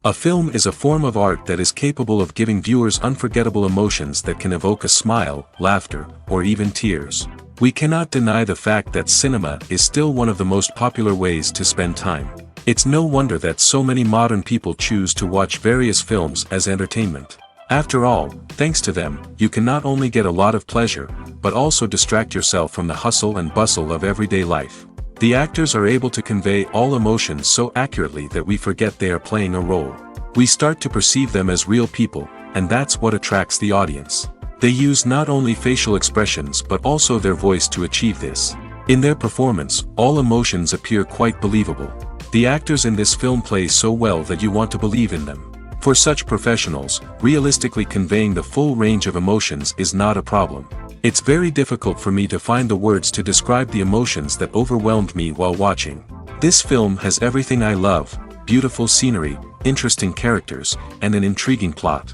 A film is a form of art that is capable of giving viewers unforgettable emotions that can evoke a smile, laughter, or even tears. We cannot deny the fact that cinema is still one of the most popular ways to spend time. It's no wonder that so many modern people choose to watch various films as entertainment. After all, thanks to them, you can not only get a lot of pleasure, but also distract yourself from the hustle and bustle of everyday life. The actors are able to convey all emotions so accurately that we forget they are playing a role. We start to perceive them as real people, and that's what attracts the audience. They use not only facial expressions but also their voice to achieve this. In their performance, all emotions appear quite believable. The actors in this film play so well that you want to believe in them. For such professionals, realistically conveying the full range of emotions is not a problem. It's very difficult for me to find the words to describe the emotions that overwhelmed me while watching. This film has everything I love: beautiful scenery, interesting characters, and an intriguing plot.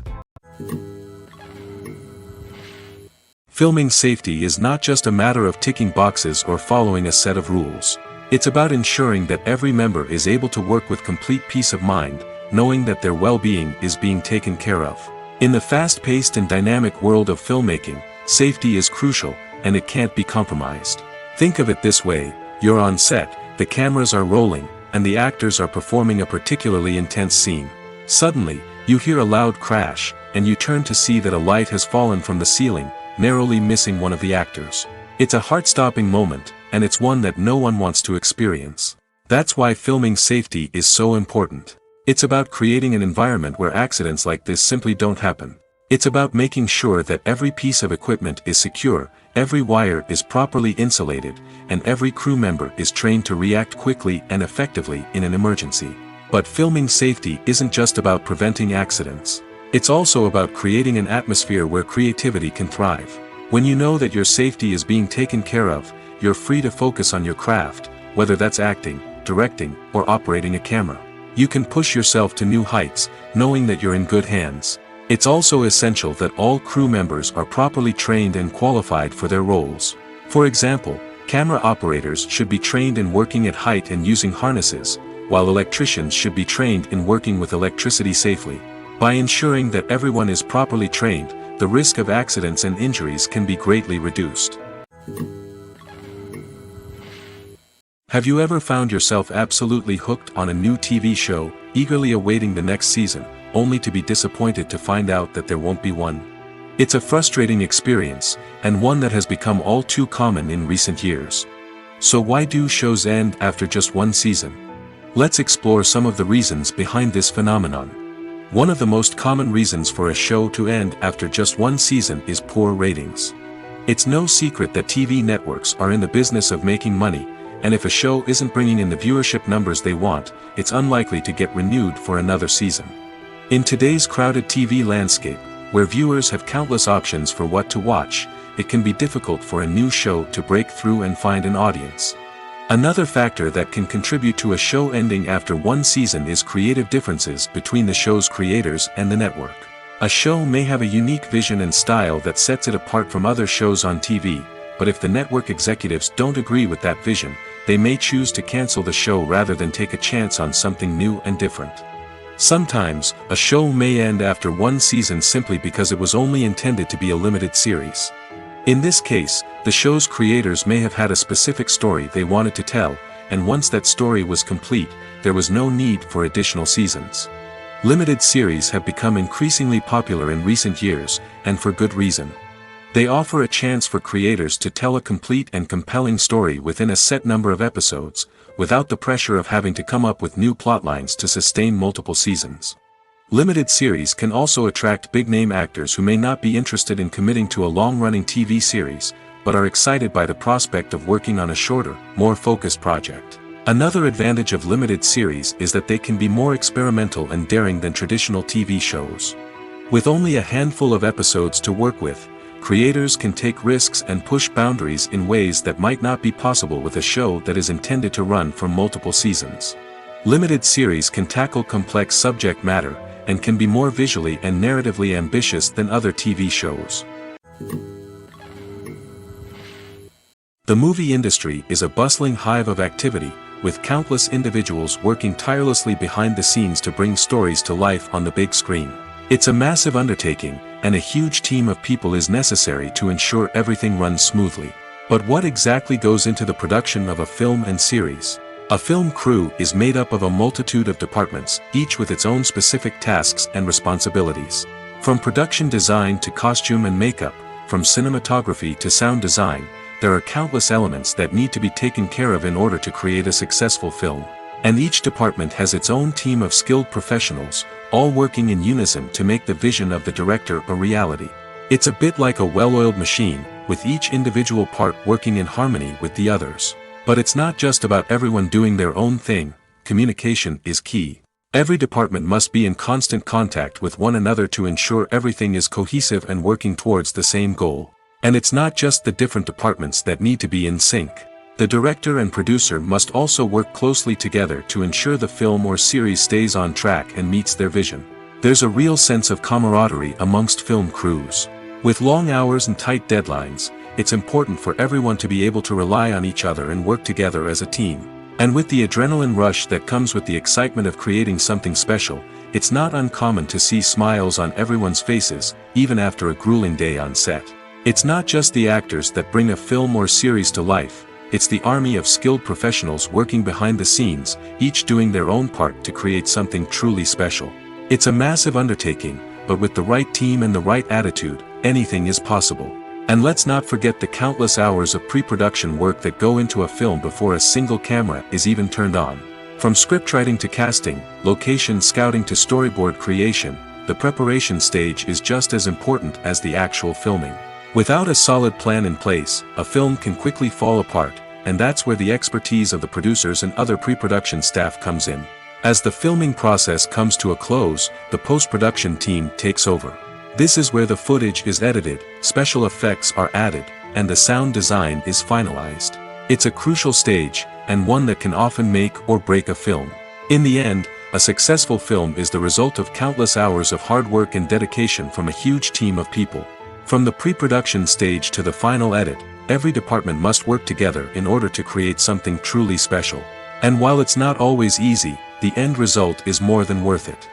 Filming safety is not just a matter of ticking boxes or following a set of rules. It's about ensuring that every member is able to work with complete peace of mind, knowing that their well-being is being taken care of. In the fast-paced and dynamic world of filmmaking, safety is crucial, and it can't be compromised. Think of it this way: you're on set, the cameras are rolling, and the actors are performing a particularly intense scene. Suddenly, you hear a loud crash, and you turn to see that a light has fallen from the ceiling, narrowly missing one of the actors. It's a heart-stopping moment, and it's one that no one wants to experience. That's why filming safety is so important. It's about creating an environment where accidents like this simply don't happen. It's about making sure that every piece of equipment is secure, every wire is properly insulated, and every crew member is trained to react quickly and effectively in an emergency. But filming safety isn't just about preventing accidents. It's also about creating an atmosphere where creativity can thrive. When you know that your safety is being taken care of, you're free to focus on your craft, whether that's acting, directing, or operating a camera. You can push yourself to new heights, knowing that you're in good hands. It's also essential that all crew members are properly trained and qualified for their roles. For example, camera operators should be trained in working at height and using harnesses, while electricians should be trained in working with electricity safely. By ensuring that everyone is properly trained, the risk of accidents and injuries can be greatly reduced. Have you ever found yourself absolutely hooked on a new TV show, eagerly awaiting the next season, only to be disappointed to find out that there won't be one? It's a frustrating experience, and one that has become all too common in recent years. So why do shows end after just one season? Let's explore some of the reasons behind this phenomenon. One of the most common reasons for a show to end after just one season is poor ratings. It's no secret that TV networks are in the business of making money, and if a show isn't bringing in the viewership numbers they want, it's unlikely to get renewed for another season. In today's crowded TV landscape, where viewers have countless options for what to watch, it can be difficult for a new show to break through and find an audience. Another factor that can contribute to a show ending after one season is creative differences between the show's creators and the network. A show may have a unique vision and style that sets it apart from other shows on TV, but if the network executives don't agree with that vision, they may choose to cancel the show rather than take a chance on something new and different. Sometimes, a show may end after one season simply because it was only intended to be a limited series. In this case, the show's creators may have had a specific story they wanted to tell, and once that story was complete, there was no need for additional seasons. Limited series have become increasingly popular in recent years, and for good reason. They offer a chance for creators to tell a complete and compelling story within a set number of episodes, without the pressure of having to come up with new plotlines to sustain multiple seasons. Limited series can also attract big-name actors who may not be interested in committing to a long-running TV series, but are excited by the prospect of working on a shorter, more focused project. Another advantage of limited series is that they can be more experimental and daring than traditional TV shows. With only a handful of episodes to work with, creators can take risks and push boundaries in ways that might not be possible with a show that is intended to run for multiple seasons. Limited series can tackle complex subject matter, and can be more visually and narratively ambitious than other TV shows. The movie industry is a bustling hive of activity, with countless individuals working tirelessly behind the scenes to bring stories to life on the big screen. It's a massive undertaking, and a huge team of people is necessary to ensure everything runs smoothly. But what exactly goes into the production of a film and series? A film crew is made up of a multitude of departments, each with its own specific tasks and responsibilities. From production design to costume and makeup, from cinematography to sound design, there are countless elements that need to be taken care of in order to create a successful film. And each department has its own team of skilled professionals, all working in unison to make the vision of the director a reality. It's a bit like a well-oiled machine, with each individual part working in harmony with the others. But it's not just about everyone doing their own thing. Communication is key. Every department must be in constant contact with one another to ensure everything is cohesive and working towards the same goal. And it's not just the different departments that need to be in sync. The director and producer must also work closely together to ensure the film or series stays on track and meets their vision. There's a real sense of camaraderie amongst film crews. With long hours and tight deadlines, it's important for everyone to be able to rely on each other and work together as a team. And with the adrenaline rush that comes with the excitement of creating something special, it's not uncommon to see smiles on everyone's faces, even after a grueling day on set. It's not just the actors that bring a film or series to life, it's the army of skilled professionals working behind the scenes, each doing their own part to create something truly special. It's a massive undertaking, but with the right team and the right attitude, anything is possible. And let's not forget the countless hours of pre-production work that go into a film before a single camera is even turned on. From scriptwriting to casting, location scouting to storyboard creation, the preparation stage is just as important as the actual filming. Without a solid plan in place, a film can quickly fall apart, and that's where the expertise of the producers and other pre-production staff comes in. As the filming process comes to a close, the post-production team takes over. This is where the footage is edited, special effects are added, and the sound design is finalized. It's a crucial stage, and one that can often make or break a film. In the end, a successful film is the result of countless hours of hard work and dedication from a huge team of people. From the pre-production stage to the final edit, every department must work together in order to create something truly special. And while it's not always easy, the end result is more than worth it.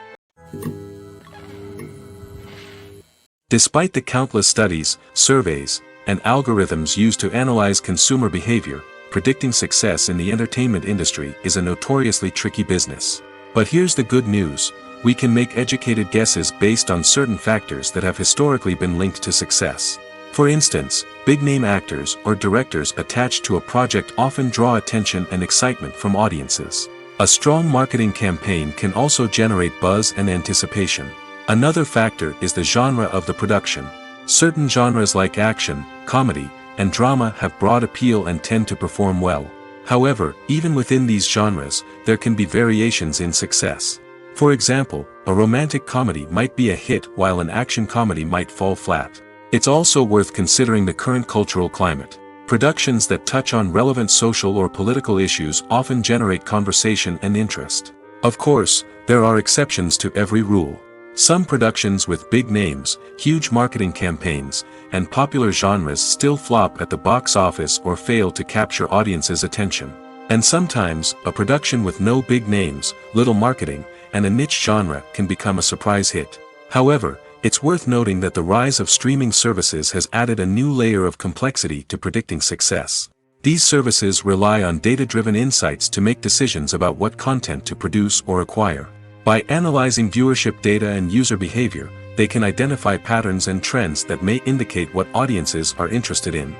Despite the countless studies, surveys, and algorithms used to analyze consumer behavior, predicting success in the entertainment industry is a notoriously tricky business. But here's the good news: we can make educated guesses based on certain factors that have historically been linked to success. For instance, big-name actors or directors attached to a project often draw attention and excitement from audiences. A strong marketing campaign can also generate buzz and anticipation. Another factor is the genre of the production. Certain genres like action, comedy, and drama have broad appeal and tend to perform well. However, even within these genres, there can be variations in success. For example, a romantic comedy might be a hit while an action comedy might fall flat. It's also worth considering the current cultural climate. Productions that touch on relevant social or political issues often generate conversation and interest. Of course, there are exceptions to every rule. Some productions with big names, huge marketing campaigns, and popular genres still flop at the box office or fail to capture audiences' attention. And sometimes, a production with no big names, little marketing, and a niche genre can become a surprise hit. However, it's worth noting that the rise of streaming services has added a new layer of complexity to predicting success. These services rely on data-driven insights to make decisions about what content to produce or acquire. By analyzing viewership data and user behavior, they can identify patterns and trends that may indicate what audiences are interested in.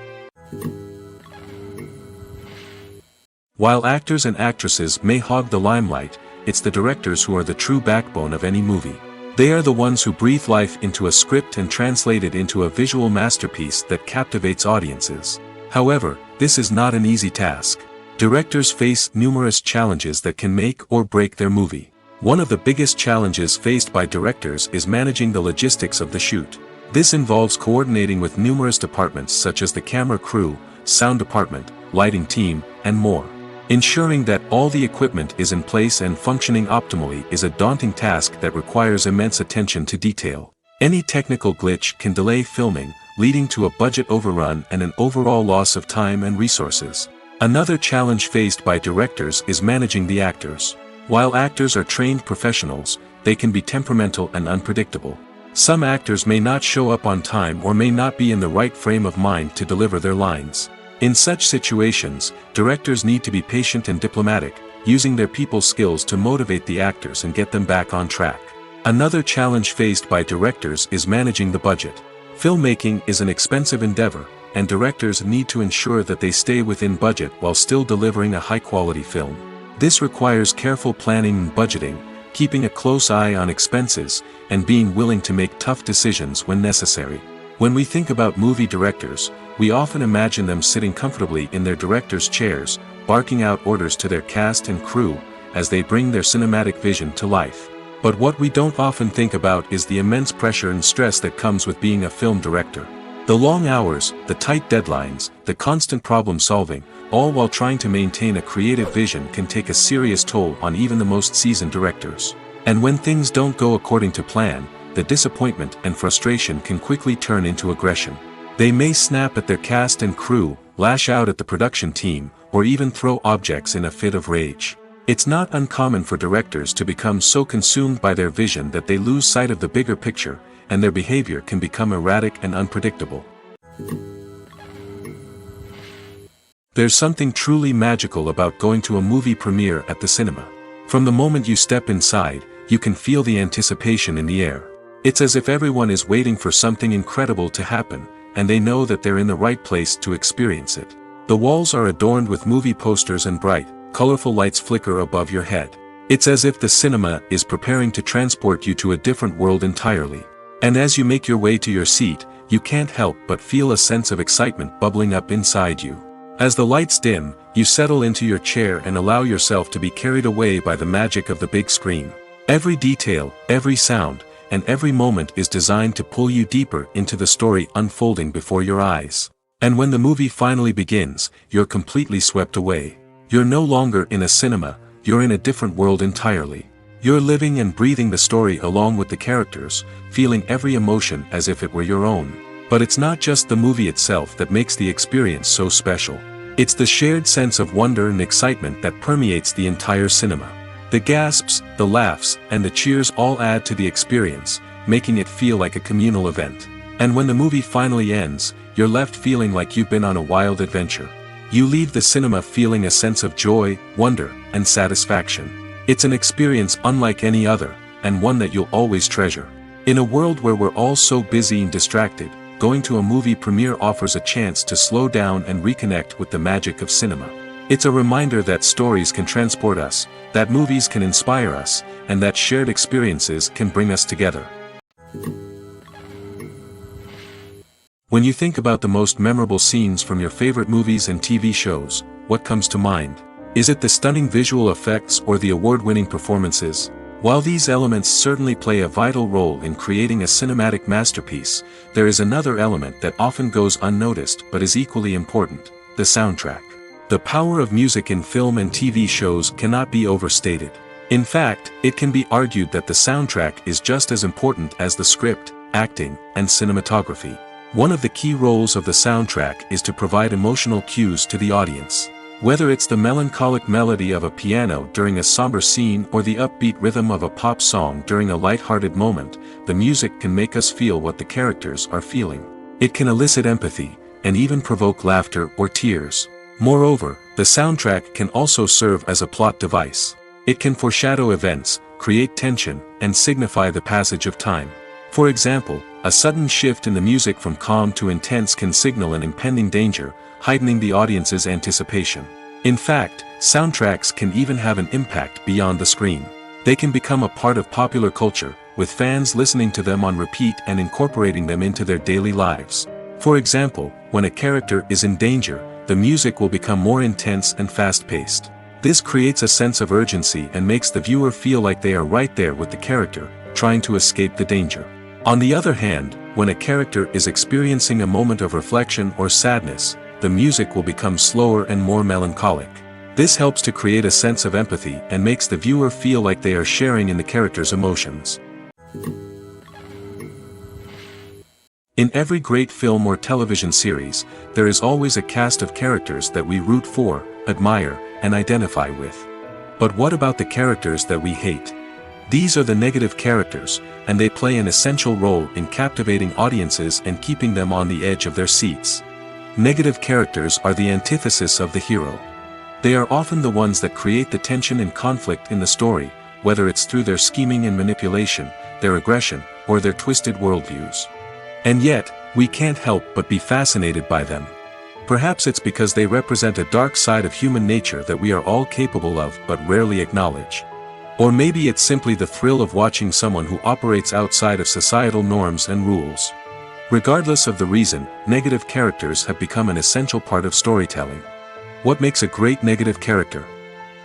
While actors and actresses may hog the limelight, it's the directors who are the true backbone of any movie. They are the ones who breathe life into a script and translate it into a visual masterpiece that captivates audiences. However, this is not an easy task. Directors face numerous challenges that can make or break their movie. One of the biggest challenges faced by directors is managing the logistics of the shoot. This involves coordinating with numerous departments such as the camera crew, sound department, lighting team, and more. Ensuring that all the equipment is in place and functioning optimally is a daunting task that requires immense attention to detail. Any technical glitch can delay filming, leading to a budget overrun and an overall loss of time and resources. Another challenge faced by directors is managing the actors. While actors are trained professionals, they can be temperamental and unpredictable. Some actors may not show up on time or may not be in the right frame of mind to deliver their lines. In such situations, directors need to be patient and diplomatic, using their people skills to motivate the actors and get them back on track. Another challenge faced by directors is managing the budget. Filmmaking is an expensive endeavor, and directors need to ensure that they stay within budget while still delivering a high-quality film. This requires careful planning and budgeting, keeping a close eye on expenses, and being willing to make tough decisions when necessary. When we think about movie directors, we often imagine them sitting comfortably in their director's chairs, barking out orders to their cast and crew, as they bring their cinematic vision to life. But what we don't often think about is the immense pressure and stress that comes with being a film director. The long hours, the tight deadlines, the constant problem solving, all while trying to maintain a creative vision can take a serious toll on even the most seasoned directors. And when things don't go according to plan, the disappointment and frustration can quickly turn into aggression. They may snap at their cast and crew, lash out at the production team, or even throw objects in a fit of rage. It's not uncommon for directors to become so consumed by their vision that they lose sight of the bigger picture, and their behavior can become erratic and unpredictable. There's something truly magical about going to a movie premiere at the cinema. From the moment you step inside, you can feel the anticipation in the air. It's as if everyone is waiting for something incredible to happen, and they know that they're in the right place to experience it. The walls are adorned with movie posters and bright, colorful lights flicker above your head. It's as if the cinema is preparing to transport you to a different world entirely. And as you make your way to your seat, you can't help but feel a sense of excitement bubbling up inside you. As the lights dim, you settle into your chair and allow yourself to be carried away by the magic of the big screen. Every detail, every sound, and every moment is designed to pull you deeper into the story unfolding before your eyes. And when the movie finally begins, you're completely swept away. You're no longer in a cinema, you're in a different world entirely. You're living and breathing the story along with the characters, feeling every emotion as if it were your own. But it's not just the movie itself that makes the experience so special. It's the shared sense of wonder and excitement that permeates the entire cinema. The gasps, the laughs, and the cheers all add to the experience, making it feel like a communal event. And when the movie finally ends, you're left feeling like you've been on a wild adventure. You leave the cinema feeling a sense of joy, wonder, and satisfaction. It's an experience unlike any other, and one that you'll always treasure. In a world where we're all so busy and distracted, going to a movie premiere offers a chance to slow down and reconnect with the magic of cinema. It's a reminder that stories can transport us, that movies can inspire us, and that shared experiences can bring us together. When you think about the most memorable scenes from your favorite movies and TV shows, what comes to mind? Is it the stunning visual effects or the award-winning performances? While these elements certainly play a vital role in creating a cinematic masterpiece, there is another element that often goes unnoticed but is equally important: the soundtrack. The power of music in film and TV shows cannot be overstated. In fact, it can be argued that the soundtrack is just as important as the script, acting, and cinematography. One of the key roles of the soundtrack is to provide emotional cues to the audience. Whether it's the melancholic melody of a piano during a somber scene or the upbeat rhythm of a pop song during a light-hearted moment, the music can make us feel what the characters are feeling. It can elicit empathy, and even provoke laughter or tears. Moreover, the soundtrack can also serve as a plot device. It can foreshadow events, create tension, and signify the passage of time. For example, a sudden shift in the music from calm to intense can signal an impending danger, heightening the audience's anticipation. In fact, soundtracks can even have an impact beyond the screen. They can become a part of popular culture, with fans listening to them on repeat and incorporating them into their daily lives. For example, when a character is in danger, the music will become more intense and fast-paced. This creates a sense of urgency and makes the viewer feel like they are right there with the character, trying to escape the danger. On the other hand, when a character is experiencing a moment of reflection or sadness, the music will become slower and more melancholic. This helps to create a sense of empathy and makes the viewer feel like they are sharing in the character's emotions. In every great film or television series, there is always a cast of characters that we root for, admire, and identify with. But what about the characters that we hate? These are the negative characters, and they play an essential role in captivating audiences and keeping them on the edge of their seats. Negative characters are the antithesis of the hero. They are often the ones that create the tension and conflict in the story, whether it's through their scheming and manipulation, their aggression, or their twisted worldviews. And yet, we can't help but be fascinated by them. Perhaps it's because they represent a dark side of human nature that we are all capable of but rarely acknowledge. Or maybe it's simply the thrill of watching someone who operates outside of societal norms and rules. Regardless of the reason, negative characters have become an essential part of storytelling. What makes a great negative character?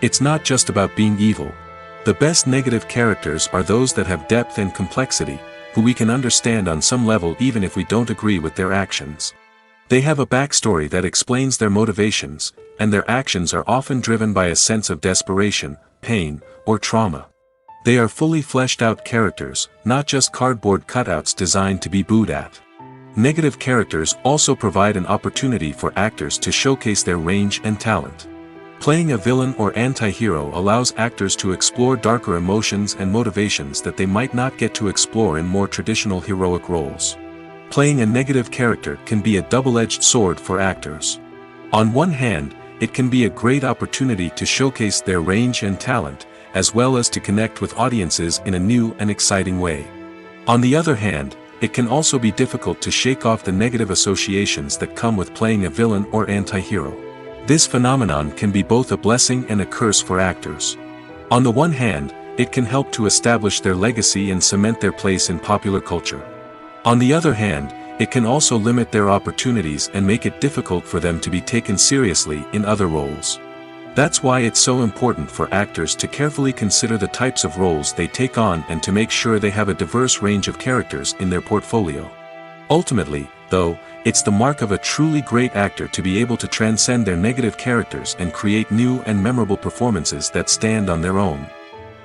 It's not just about being evil. The best negative characters are those that have depth and complexity, who we can understand on some level even if we don't agree with their actions. They have a backstory that explains their motivations, and their actions are often driven by a sense of desperation, pain, or trauma. They are fully fleshed out characters, not just cardboard cutouts designed to be booed at. Negative characters also provide an opportunity for actors to showcase their range and talent. Playing a villain or anti-hero allows actors to explore darker emotions and motivations that they might not get to explore in more traditional heroic roles. Playing a negative character can be a double-edged sword for actors. On one hand, it can be a great opportunity to showcase their range and talent, as well as to connect with audiences in a new and exciting way. On the other hand, it can also be difficult to shake off the negative associations that come with playing a villain or anti-hero. This phenomenon can be both a blessing and a curse for actors. On the one hand, it can help to establish their legacy and cement their place in popular culture. On the other hand, it can also limit their opportunities and make it difficult for them to be taken seriously in other roles. That's why it's so important for actors to carefully consider the types of roles they take on and to make sure they have a diverse range of characters in their portfolio. Ultimately, though, it's the mark of a truly great actor to be able to transcend their negative characters and create new and memorable performances that stand on their own.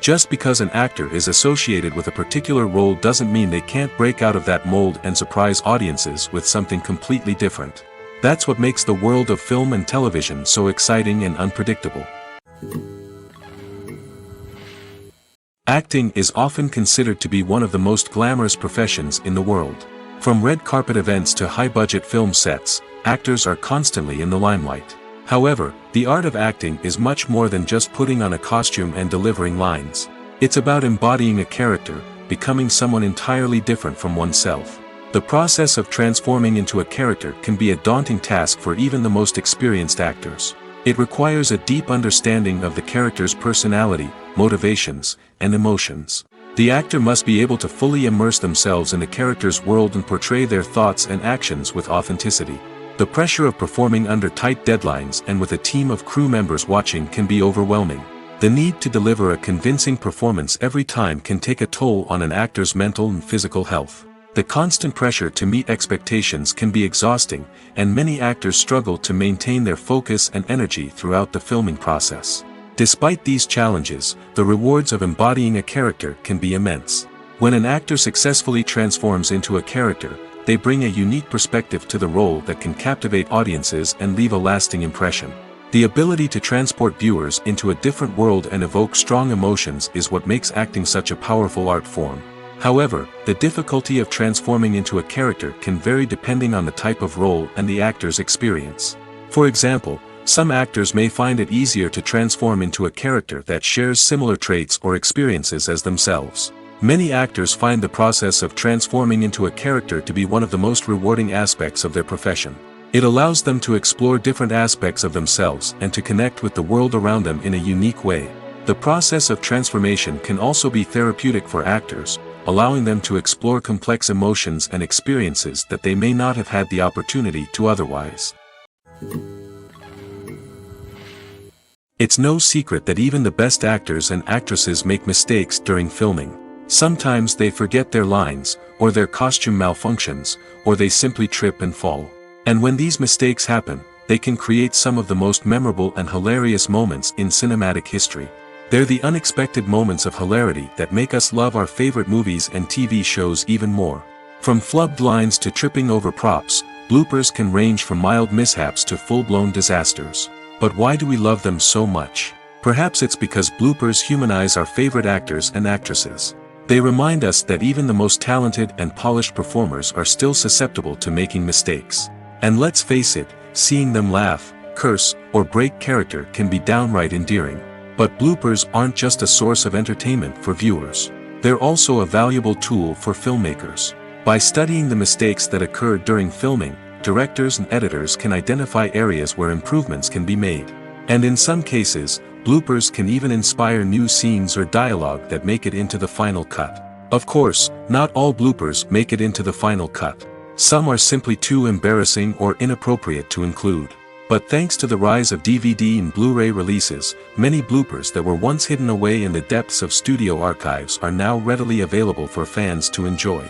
Just because an actor is associated with a particular role doesn't mean they can't break out of that mold and surprise audiences with something completely different. That's what makes the world of film and television so exciting and unpredictable. Acting is often considered to be one of the most glamorous professions in the world. From red carpet events to high-budget film sets, actors are constantly in the limelight. However, the art of acting is much more than just putting on a costume and delivering lines. It's about embodying a character, becoming someone entirely different from oneself. The process of transforming into a character can be a daunting task for even the most experienced actors. It requires a deep understanding of the character's personality, motivations, and emotions. The actor must be able to fully immerse themselves in the character's world and portray their thoughts and actions with authenticity. The pressure of performing under tight deadlines and with a team of crew members watching can be overwhelming. The need to deliver a convincing performance every time can take a toll on an actor's mental and physical health. The constant pressure to meet expectations can be exhausting, and many actors struggle to maintain their focus and energy throughout the filming process. Despite these challenges, the rewards of embodying a character can be immense. When an actor successfully transforms into a character, they bring a unique perspective to the role that can captivate audiences and leave a lasting impression. The ability to transport viewers into a different world and evoke strong emotions is what makes acting such a powerful art form. However, the difficulty of transforming into a character can vary depending on the type of role and the actor's experience. For example, some actors may find it easier to transform into a character that shares similar traits or experiences as themselves. Many actors find the process of transforming into a character to be one of the most rewarding aspects of their profession. It allows them to explore different aspects of themselves and to connect with the world around them in a unique way. The process of transformation can also be therapeutic for actors, allowing them to explore complex emotions and experiences that they may not have had the opportunity to otherwise. It's no secret that even the best actors and actresses make mistakes during filming. Sometimes they forget their lines, or their costume malfunctions, or they simply trip and fall. And when these mistakes happen, they can create some of the most memorable and hilarious moments in cinematic history. They're the unexpected moments of hilarity that make us love our favorite movies and TV shows even more. From flubbed lines to tripping over props, bloopers can range from mild mishaps to full-blown disasters. But why do we love them so much? Perhaps it's because bloopers humanize our favorite actors and actresses. They remind us that even the most talented and polished performers are still susceptible to making mistakes. And let's face it, seeing them laugh, curse, or break character can be downright endearing. But bloopers aren't just a source of entertainment for viewers. They're also a valuable tool for filmmakers. By studying the mistakes that occur during filming, directors and editors can identify areas where improvements can be made. And in some cases, bloopers can even inspire new scenes or dialogue that make it into the final cut. Of course, not all bloopers make it into the final cut. Some are simply too embarrassing or inappropriate to include. But thanks to the rise of DVD and Blu-ray releases, many bloopers that were once hidden away in the depths of studio archives are now readily available for fans to enjoy.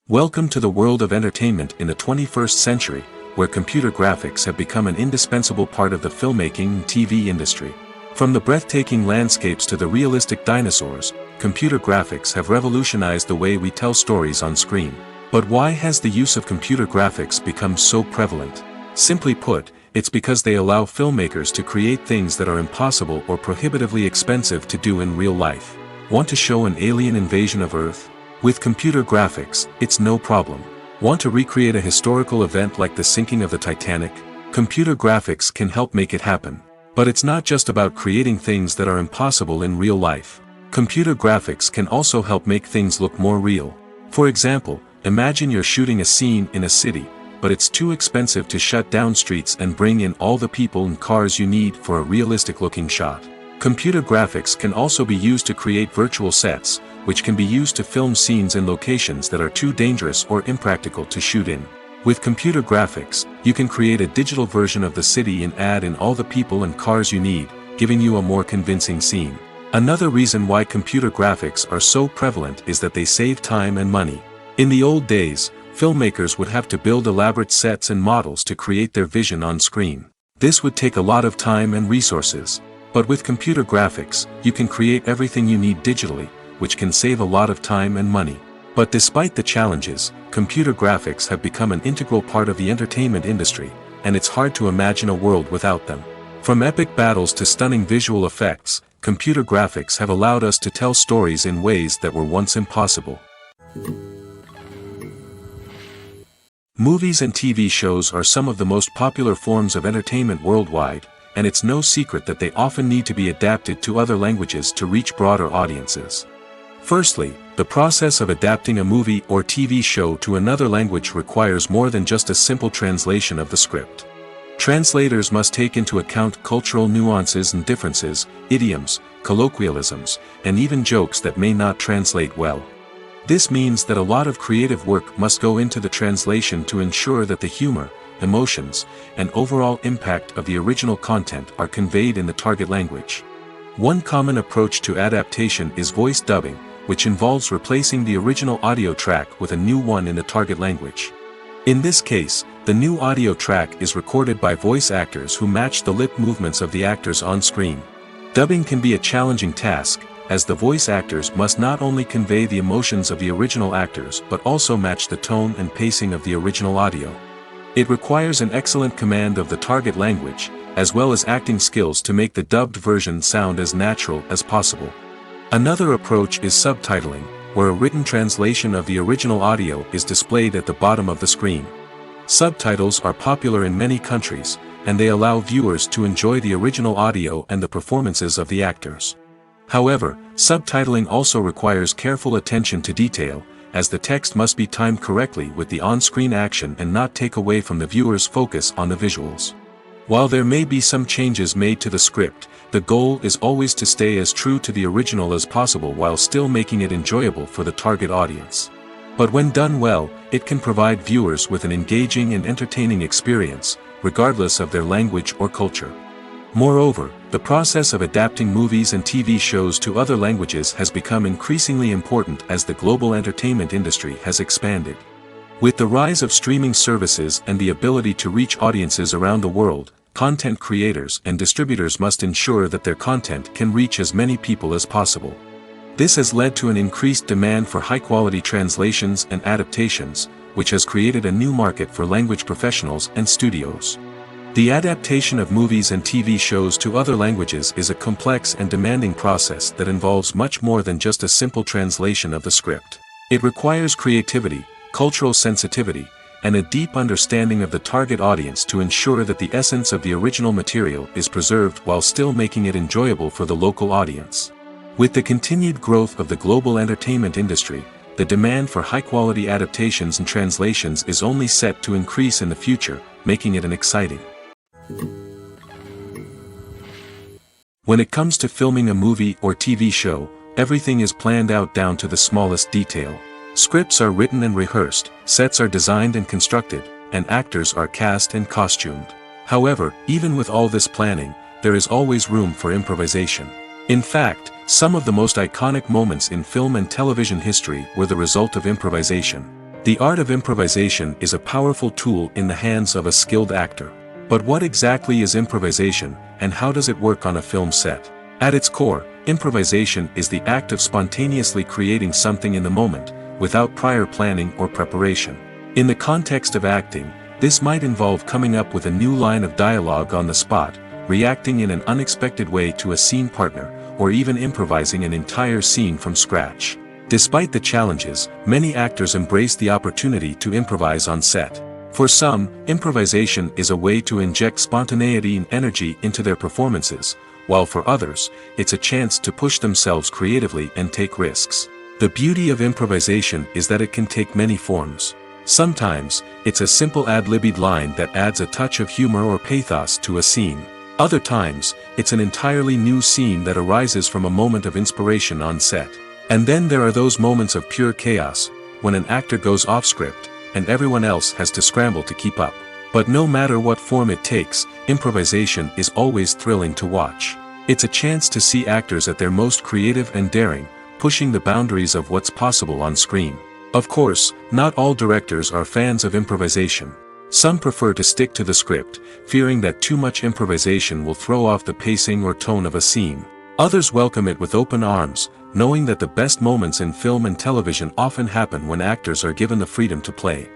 Welcome to the world of entertainment in the 21st century, where computer graphics have become an indispensable part of the filmmaking and TV industry. From the breathtaking landscapes to the realistic dinosaurs, computer graphics have revolutionized the way we tell stories on screen. But why has the use of computer graphics become so prevalent? Simply put, it's because they allow filmmakers to create things that are impossible or prohibitively expensive to do in real life. Want to show an alien invasion of Earth? With computer graphics, it's no problem. Want to recreate a historical event like the sinking of the Titanic? Computer graphics can help make it happen. But it's not just about creating things that are impossible in real life. Computer graphics can also help make things look more real. For example, imagine you're shooting a scene in a city, but it's too expensive to shut down streets and bring in all the people and cars you need for a realistic-looking shot. Computer graphics can also be used to create virtual sets, which can be used to film scenes in locations that are too dangerous or impractical to shoot in. With computer graphics, you can create a digital version of the city and add in all the people and cars you need, giving you a more convincing scene. Another reason why computer graphics are so prevalent is that they save time and money. In the old days, filmmakers would have to build elaborate sets and models to create their vision on screen. This would take a lot of time and resources. But with computer graphics, you can create everything you need digitally, which can save a lot of time and money. But despite the challenges, computer graphics have become an integral part of the entertainment industry, and it's hard to imagine a world without them. From epic battles to stunning visual effects, computer graphics have allowed us to tell stories in ways that were once impossible. Movies and TV shows are some of the most popular forms of entertainment worldwide, and it's no secret that they often need to be adapted to other languages to reach broader audiences. Firstly, the process of adapting a movie or TV show to another language requires more than just a simple translation of the script. Translators must take into account cultural nuances and differences, idioms, colloquialisms, and even jokes that may not translate well. This means that a lot of creative work must go into the translation to ensure that the humor, emotions, and overall impact of the original content are conveyed in the target language. One common approach to adaptation is voice dubbing, which involves replacing the original audio track with a new one in the target language. In this case, the new audio track is recorded by voice actors who match the lip movements of the actors on screen. Dubbing can be a challenging task, as the voice actors must not only convey the emotions of the original actors but also match the tone and pacing of the original audio. It requires an excellent command of the target language, as well as acting skills to make the dubbed version sound as natural as possible. Another approach is subtitling, where a written translation of the original audio is displayed at the bottom of the screen. Subtitles are popular in many countries, and they allow viewers to enjoy the original audio and the performances of the actors. However, subtitling also requires careful attention to detail, as the text must be timed correctly with the on-screen action and not take away from the viewer's focus on the visuals. While there may be some changes made to the script, the goal is always to stay as true to the original as possible while still making it enjoyable for the target audience. But when done well, it can provide viewers with an engaging and entertaining experience, regardless of their language or culture. Moreover, the process of adapting movies and TV shows to other languages has become increasingly important as the global entertainment industry has expanded. With the rise of streaming services and the ability to reach audiences around the world, content creators and distributors must ensure that their content can reach as many people as possible. This has led to an increased demand for high-quality translations and adaptations, which has created a new market for language professionals and studios. The adaptation of movies and TV shows to other languages is a complex and demanding process that involves much more than just a simple translation of the script. It requires creativity, cultural sensitivity, and a deep understanding of the target audience to ensure that the essence of the original material is preserved while still making it enjoyable for the local audience. With the continued growth of the global entertainment industry, the demand for high-quality adaptations and translations is only set to increase in the future, making it exciting. When it comes to filming a movie or TV show, everything is planned out down to the smallest detail. Scripts are written and rehearsed, sets are designed and constructed, and actors are cast and costumed. However, even with all this planning, there is always room for improvisation. In fact, some of the most iconic moments in film and television history were the result of improvisation. The art of improvisation is a powerful tool in the hands of a skilled actor. But what exactly is improvisation, and how does it work on a film set? At its core, improvisation is the act of spontaneously creating something in the moment, without prior planning or preparation. In the context of acting, this might involve coming up with a new line of dialogue on the spot, reacting in an unexpected way to a scene partner, or even improvising an entire scene from scratch. Despite the challenges, many actors embrace the opportunity to improvise on set. For some, improvisation is a way to inject spontaneity and energy into their performances, while for others, it's a chance to push themselves creatively and take risks. The beauty of improvisation is that it can take many forms. Sometimes, it's a simple ad-libbed line that adds a touch of humor or pathos to a scene. Other times, it's an entirely new scene that arises from a moment of inspiration on set. And then there are those moments of pure chaos, when an actor goes off script, and everyone else has to scramble to keep up. But no matter what form it takes, improvisation is always thrilling to watch. It's a chance to see actors at their most creative and daring, pushing the boundaries of what's possible on screen. Of course, not all directors are fans of improvisation. Some prefer to stick to the script, fearing that too much improvisation will throw off the pacing or tone of a scene. Others welcome it with open arms, knowing that the best moments in film and television often happen when actors are given the freedom to play.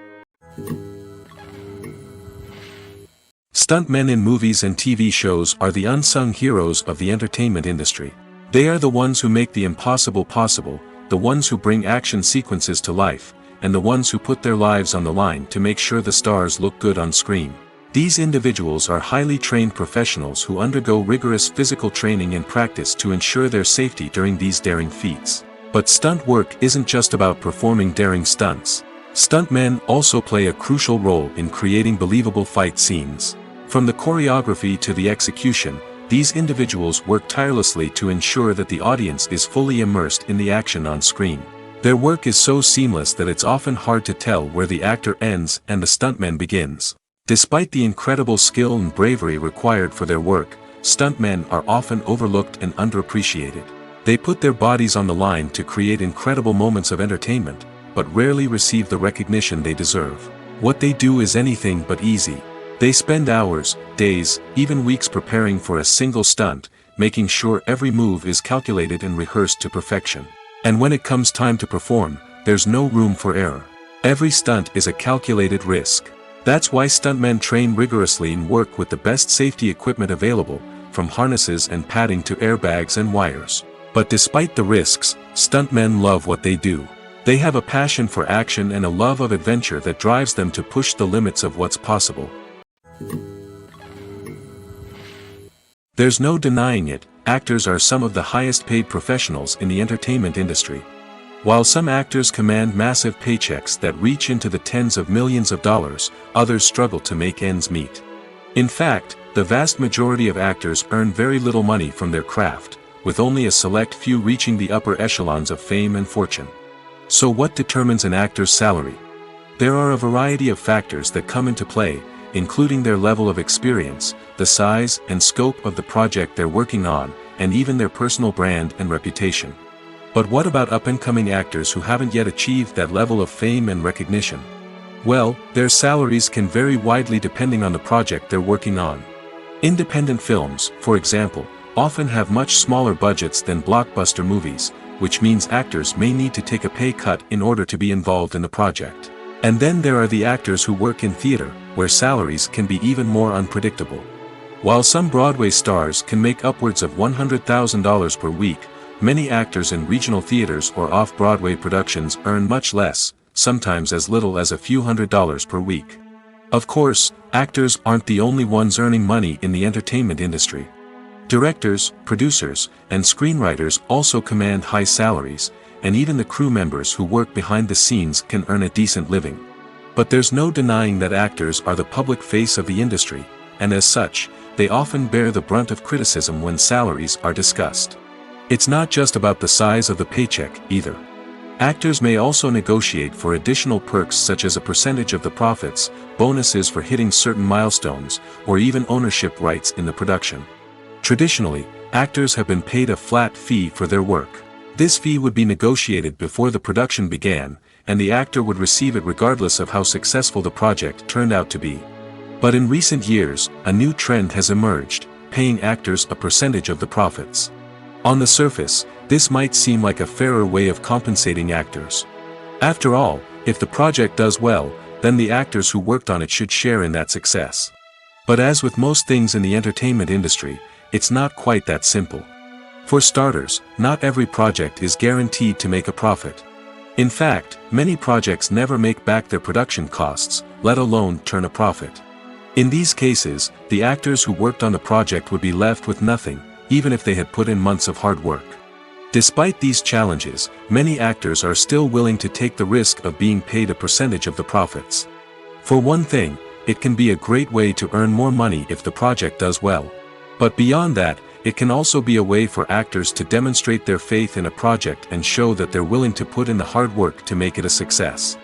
Stuntmen in movies and TV shows are the unsung heroes of the entertainment industry. They are the ones who make the impossible possible, the ones who bring action sequences to life, and the ones who put their lives on the line to make sure the stars look good on screen. These individuals are highly trained professionals who undergo rigorous physical training and practice to ensure their safety during these daring feats. But stunt work isn't just about performing daring stunts. Stuntmen also play a crucial role in creating believable fight scenes. From the choreography to the execution, these individuals work tirelessly to ensure that the audience is fully immersed in the action on screen. Their work is so seamless that it's often hard to tell where the actor ends and the stuntman begins. Despite the incredible skill and bravery required for their work, stuntmen are often overlooked and underappreciated. They put their bodies on the line to create incredible moments of entertainment, but rarely receive the recognition they deserve. What they do is anything but easy. They spend hours, days, even weeks preparing for a single stunt, making sure every move is calculated and rehearsed to perfection. And when it comes time to perform, there's no room for error. Every stunt is a calculated risk. That's why stuntmen train rigorously and work with the best safety equipment available, from harnesses and padding to airbags and wires. But despite the risks, stuntmen love what they do. They have a passion for action and a love of adventure that drives them to push the limits of what's possible. There's no denying it, actors are some of the highest paid professionals in the entertainment industry. While some actors command massive paychecks that reach into the tens of millions of dollars, others struggle to make ends meet. In fact, the vast majority of actors earn very little money from their craft, with only a select few reaching the upper echelons of fame and fortune. So what determines an actor's salary? There are a variety of factors that come into play, including their level of experience, the size and scope of the project they're working on, and even their personal brand and reputation. But what about up-and-coming actors who haven't yet achieved that level of fame and recognition? Well, their salaries can vary widely depending on the project they're working on. Independent films, for example, often have much smaller budgets than blockbuster movies, which means actors may need to take a pay cut in order to be involved in the project. And then there are the actors who work in theater, where salaries can be even more unpredictable. While some Broadway stars can make upwards of $100,000 per week, many actors in regional theaters or off-Broadway productions earn much less, sometimes as little as a few $100s per week. Of course, actors aren't the only ones earning money in the entertainment industry. Directors, producers, and screenwriters also command high salaries, and even the crew members who work behind the scenes can earn a decent living. But there's no denying that actors are the public face of the industry, and as such, they often bear the brunt of criticism when salaries are discussed. It's not just about the size of the paycheck, either. Actors may also negotiate for additional perks such as a percentage of the profits, bonuses for hitting certain milestones, or even ownership rights in the production. Traditionally, actors have been paid a flat fee for their work. This fee would be negotiated before the production began, and the actor would receive it regardless of how successful the project turned out to be. But in recent years, a new trend has emerged, paying actors a percentage of the profits. On the surface, this might seem like a fairer way of compensating actors. After all, if the project does well, then the actors who worked on it should share in that success. But as with most things in the entertainment industry, it's not quite that simple. For starters, not every project is guaranteed to make a profit. In fact, many projects never make back their production costs, let alone turn a profit. In these cases, the actors who worked on the project would be left with nothing, even if they had put in months of hard work. Despite these challenges, many actors are still willing to take the risk of being paid a percentage of the profits. For one thing, it can be a great way to earn more money if the project does well. But beyond that, it can also be a way for actors to demonstrate their faith in a project and show that they're willing to put in the hard work to make it a success.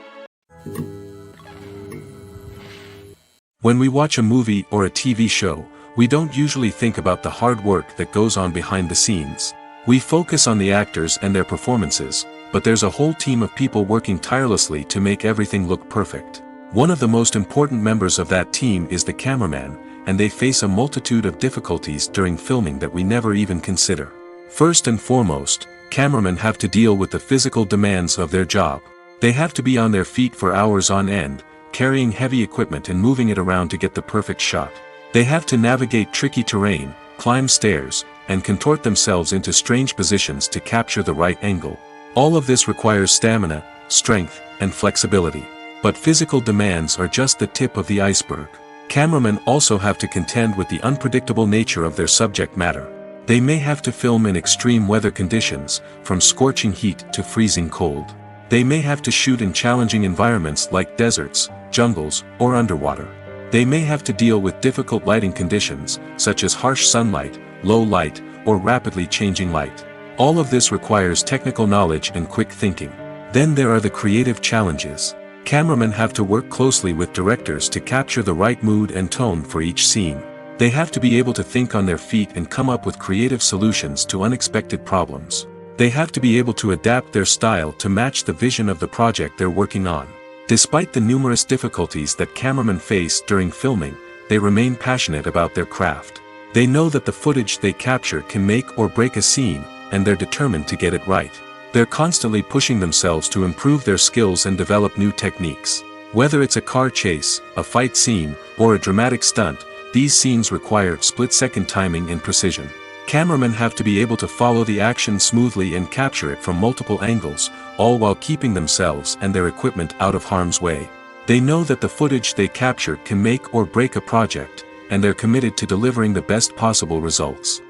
When we watch a movie or a TV show, we don't usually think about the hard work that goes on behind the scenes. We focus on the actors and their performances, but there's a whole team of people working tirelessly to make everything look perfect. One of the most important members of that team is the cameraman, and they face a multitude of difficulties during filming that we never even consider. First and foremost, cameramen have to deal with the physical demands of their job. They have to be on their feet for hours on end, carrying heavy equipment and moving it around to get the perfect shot. They have to navigate tricky terrain, climb stairs, and contort themselves into strange positions to capture the right angle. All of this requires stamina, strength, and flexibility. But physical demands are just the tip of the iceberg. Cameramen also have to contend with the unpredictable nature of their subject matter. They may have to film in extreme weather conditions, from scorching heat to freezing cold. They may have to shoot in challenging environments like deserts, jungles, or underwater. They may have to deal with difficult lighting conditions, such as harsh sunlight, low light, or rapidly changing light. All of this requires technical knowledge and quick thinking. Then there are the creative challenges. Cameramen have to work closely with directors to capture the right mood and tone for each scene. They have to be able to think on their feet and come up with creative solutions to unexpected problems. They have to be able to adapt their style to match the vision of the project they're working on. Despite the numerous difficulties that cameramen face during filming, they remain passionate about their craft. They know that the footage they capture can make or break a scene, and they're determined to get it right. They're constantly pushing themselves to improve their skills and develop new techniques. Whether it's a car chase, a fight scene, or a dramatic stunt, these scenes require split-second timing and precision. Cameramen have to be able to follow the action smoothly and capture it from multiple angles, all while keeping themselves and their equipment out of harm's way. They know that the footage they capture can make or break a project, and they're committed to delivering the best possible results.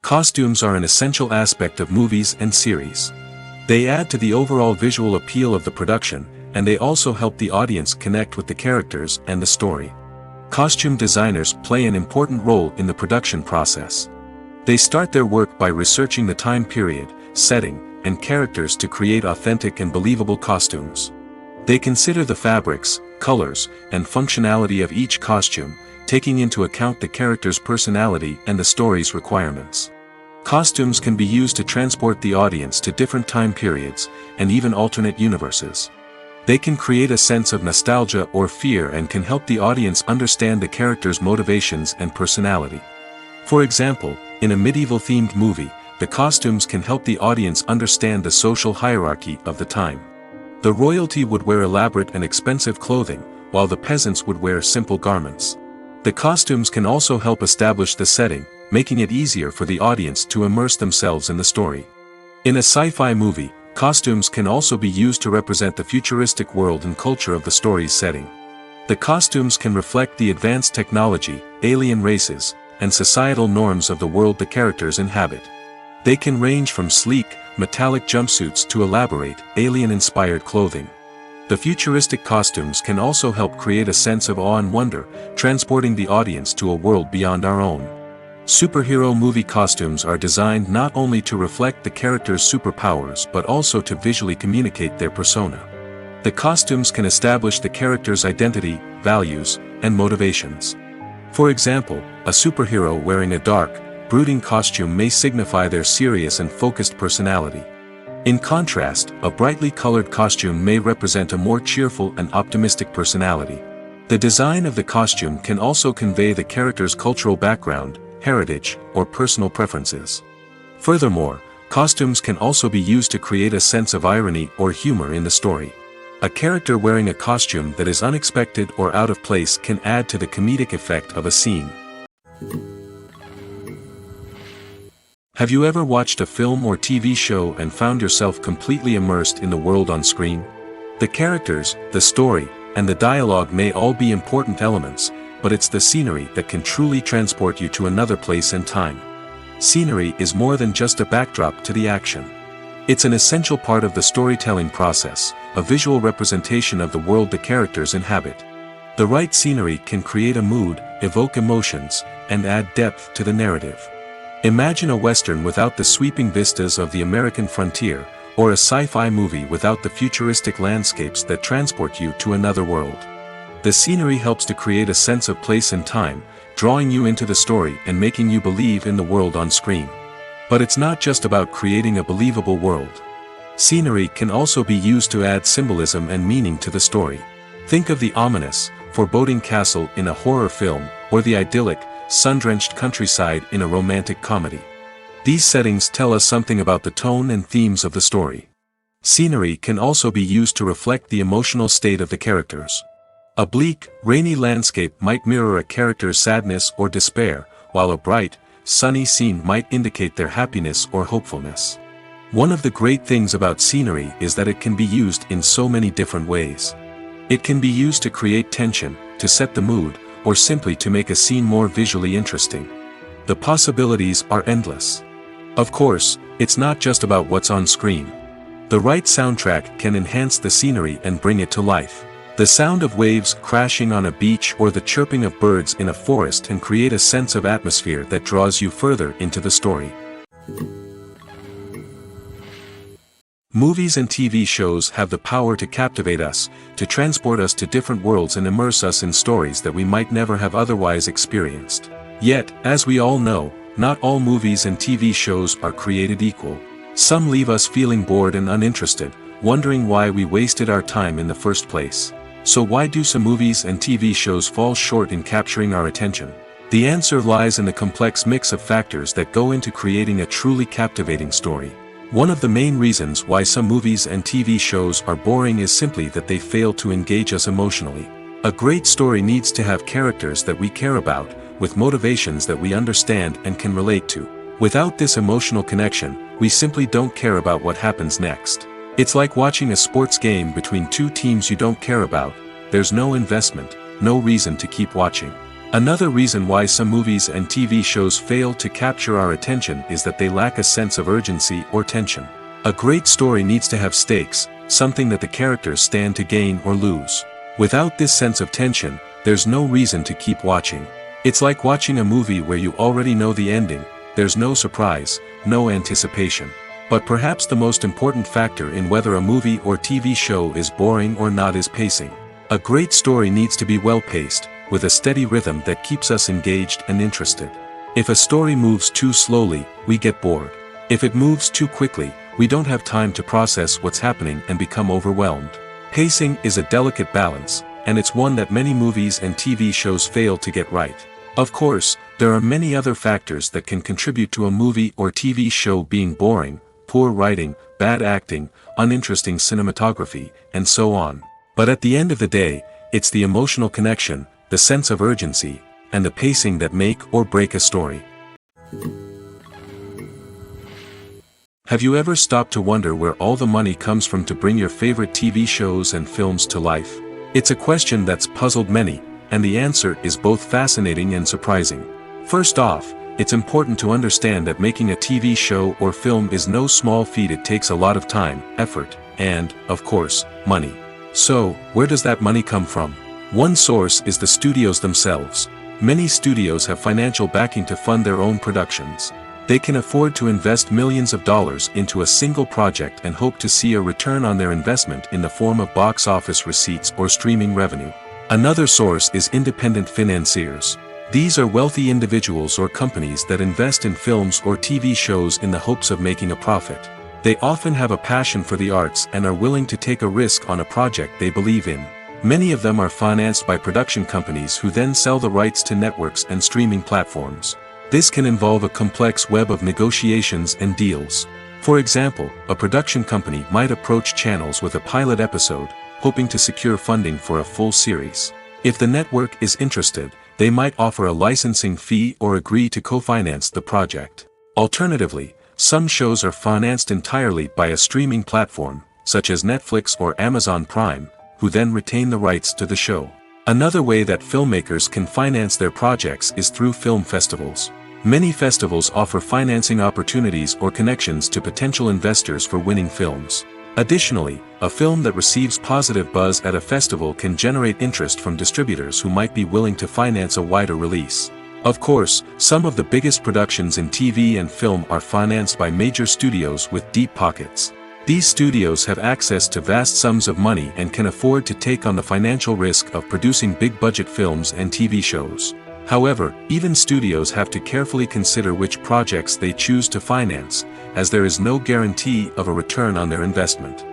Costumes are an essential aspect of movies and series. They add to the overall visual appeal of the production, and they also help the audience connect with the characters and the story. Costume designers play an important role in the production process. They start their work by researching the time period, setting, and characters to create authentic and believable costumes. They consider the fabrics, colors, and functionality of each costume, taking into account the character's personality and the story's requirements. Costumes can be used to transport the audience to different time periods, and even alternate universes. They can create a sense of nostalgia or fear and can help the audience understand the character's motivations and personality. For example, In a medieval-themed movie, the costumes can help the audience understand the social hierarchy of the time. The royalty would wear elaborate and expensive clothing, while the peasants would wear simple garments. The costumes can also help establish the setting, making it easier for the audience to immerse themselves in the story. In a sci-fi movie, costumes can also be used to represent the futuristic world and culture of the story's setting. The costumes can reflect the advanced technology, alien races, and societal norms of the world the characters inhabit. They can range from sleek, metallic jumpsuits to elaborate, alien-inspired clothing. The futuristic costumes can also help create a sense of awe and wonder, transporting the audience to a world beyond our own. Superhero movie costumes are designed not only to reflect the character's superpowers but also to visually communicate their persona. The costumes can establish the character's identity, values, and motivations. For example, a superhero wearing a dark, brooding costume may signify their serious and focused personality. In contrast, a brightly colored costume may represent a more cheerful and optimistic personality. The design of the costume can also convey the character's cultural background, heritage, or personal preferences. Furthermore, costumes can also be used to create a sense of irony or humor in the story. A character wearing a costume that is unexpected or out of place can add to the comedic effect of a scene. Have you ever watched a film or TV show and found yourself completely immersed in the world on screen? The characters, the story, and the dialogue may all be important elements, but it's the scenery that can truly transport you to another place and time. Scenery is more than just a backdrop to the action. It's an essential part of the storytelling process, a visual representation of the world the characters inhabit. The right scenery can create a mood, evoke emotions, and add depth to the narrative. Imagine a Western without the sweeping vistas of the American frontier, or a sci-fi movie without the futuristic landscapes that transport you to another world. The scenery helps to create a sense of place and time, drawing you into the story and making you believe in the world on screen. But it's not just about creating a believable world. Scenery can also be used to add symbolism and meaning to the story. Think of the ominous, foreboding castle in a horror film, or the idyllic, sun-drenched countryside in a romantic comedy. These settings tell us something about the tone and themes of the story. Scenery can also be used to reflect the emotional state of the characters. A bleak, rainy landscape might mirror a character's sadness or despair, while a bright, sunny scene might indicate their happiness or hopefulness. One of the great things about scenery is that it can be used in so many different ways. It can be used to create tension, to set the mood, or simply to make a scene more visually interesting. The possibilities are endless. Of course, it's not just about what's on screen. The right soundtrack can enhance the scenery and bring it to life. The sound of waves crashing on a beach or the chirping of birds in a forest can create a sense of atmosphere that draws you further into the story. Movies and TV shows have the power to captivate us, to transport us to different worlds and immerse us in stories that we might never have otherwise experienced. Yet, as we all know, not all movies and TV shows are created equal. Some leave us feeling bored and uninterested, wondering why we wasted our time in the first place. So why do some movies and TV shows fall short in capturing our attention? The answer lies in the complex mix of factors that go into creating a truly captivating story. One of the main reasons why some movies and TV shows are boring is simply that they fail to engage us emotionally. A great story needs to have characters that we care about, with motivations that we understand and can relate to. Without this emotional connection, we simply don't care about what happens next. It's like watching a sports game between two teams you don't care about. There's no investment, no reason to keep watching. Another reason why some movies and TV shows fail to capture our attention is that they lack a sense of urgency or tension. A great story needs to have stakes, something that the characters stand to gain or lose. Without this sense of tension, there's no reason to keep watching. It's like watching a movie where you already know the ending. There's no surprise, no anticipation. But perhaps the most important factor in whether a movie or TV show is boring or not is pacing. A great story needs to be well-paced, with a steady rhythm that keeps us engaged and interested. If a story moves too slowly, we get bored. If it moves too quickly, we don't have time to process what's happening and become overwhelmed. Pacing is a delicate balance, and it's one that many movies and TV shows fail to get right. Of course, There are many other factors that can contribute to a movie or TV show being boring: poor writing, bad acting, uninteresting cinematography, and so on. But at the end of the day, it's the emotional connection, the sense of urgency, and the pacing that make or break a story. Have you ever stopped to wonder where all the money comes from to bring your favorite TV shows and films to life? It's a question that's puzzled many, and the answer is both fascinating and surprising. First off, it's important to understand that making a TV show or film is no small feat. It takes a lot of time, effort, and, of course, money. So, where does that money come from? One source is the studios themselves. Many studios have financial backing to fund their own productions. They can afford to invest millions of dollars into a single project and hope to see a return on their investment in the form of box office receipts or streaming revenue. Another source is independent financiers. These are wealthy individuals or companies that invest in films or TV shows in the hopes of making a profit. They often have a passion for the arts and are willing to take a risk on a project they believe in. Many of them are financed by production companies who then sell the rights to networks and streaming platforms. This can involve a complex web of negotiations and deals. For example, a production company might approach channels with a pilot episode, hoping to secure funding for a full series. If the network is interested, they might offer a licensing fee or agree to co-finance the project. Alternatively, some shows are financed entirely by a streaming platform, such as Netflix or Amazon Prime, who then retain the rights to the show. Another way that filmmakers can finance their projects is through film festivals. Many festivals offer financing opportunities or connections to potential investors for winning films. Additionally, a film that receives positive buzz at a festival can generate interest from distributors who might be willing to finance a wider release. Of course, some of the biggest productions in TV and film are financed by major studios with deep pockets. These studios have access to vast sums of money and can afford to take on the financial risk of producing big-budget films and TV shows. However, even studios have to carefully consider which projects they choose to finance, as there is no guarantee of a return on their investment.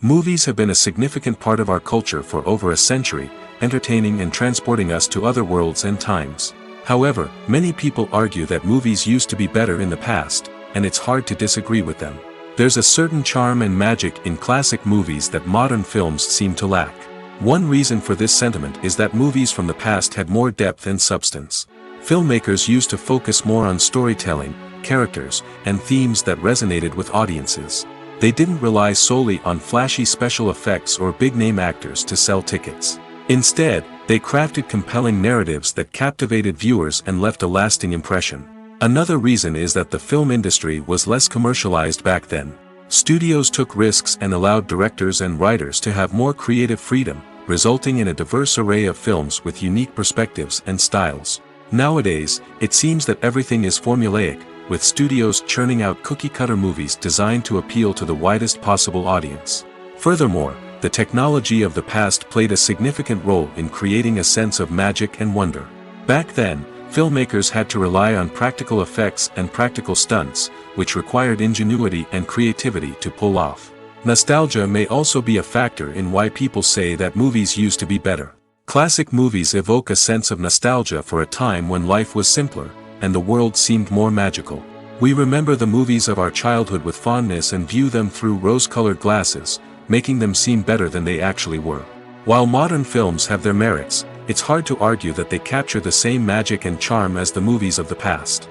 Movies have been a significant part of our culture for over a century, entertaining and transporting us to other worlds and times. However, many people argue that movies used to be better in the past, and it's hard to disagree with them. There's a certain charm and magic in classic movies that modern films seem to lack. One reason for this sentiment is that movies from the past had more depth and substance. Filmmakers used to focus more on storytelling, characters, and themes that resonated with audiences. They didn't rely solely on flashy special effects or big-name actors to sell tickets. Instead, they crafted compelling narratives that captivated viewers and left a lasting impression. Another reason is that the film industry was less commercialized back then. Studios took risks and allowed directors and writers to have more creative freedom, resulting in a diverse array of films with unique perspectives and styles. Nowadays, it seems that everything is formulaic, with studios churning out cookie-cutter movies designed to appeal to the widest possible audience. Furthermore, the technology of the past played a significant role in creating a sense of magic and wonder. Back then, filmmakers had to rely on practical effects and practical stunts, which required ingenuity and creativity to pull off. Nostalgia may also be a factor in why people say that movies used to be better. Classic movies evoke a sense of nostalgia for a time when life was simpler, and the world seemed more magical. We remember the movies of our childhood with fondness and view them through rose-colored glasses, making them seem better than they actually were. While modern films have their merits, it's hard to argue that they capture the same magic and charm as the movies of the past.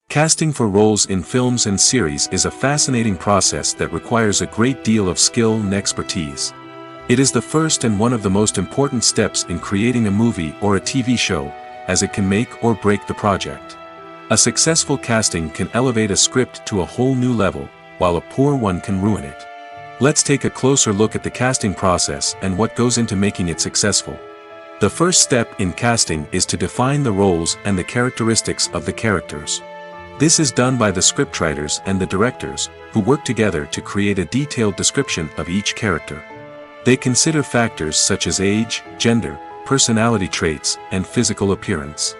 Casting for roles in films and series is a fascinating process that requires a great deal of skill and expertise. It is the first and one of the most important steps in creating a movie or a TV show, as it can make or break the project. A successful casting can elevate a script to a whole new level, while a poor one can ruin it. Let's take a closer look at the casting process and what goes into making it successful. The first step in casting is to define the roles and the characteristics of the characters. This is done by the scriptwriters and the directors, who work together to create a detailed description of each character. They consider factors such as age, gender, personality traits, and physical appearance.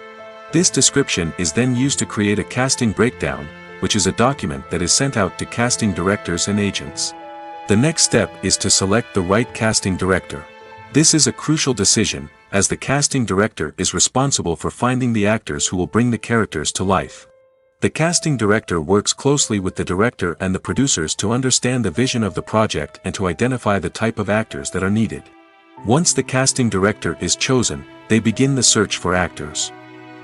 This description is then used to create a casting breakdown, which is a document that is sent out to casting directors and agents. The next step is to select the right casting director. This is a crucial decision, as the casting director is responsible for finding the actors who will bring the characters to life. The casting director works closely with the director and the producers to understand the vision of the project and to identify the type of actors that are needed. Once the casting director is chosen, they begin the search for actors.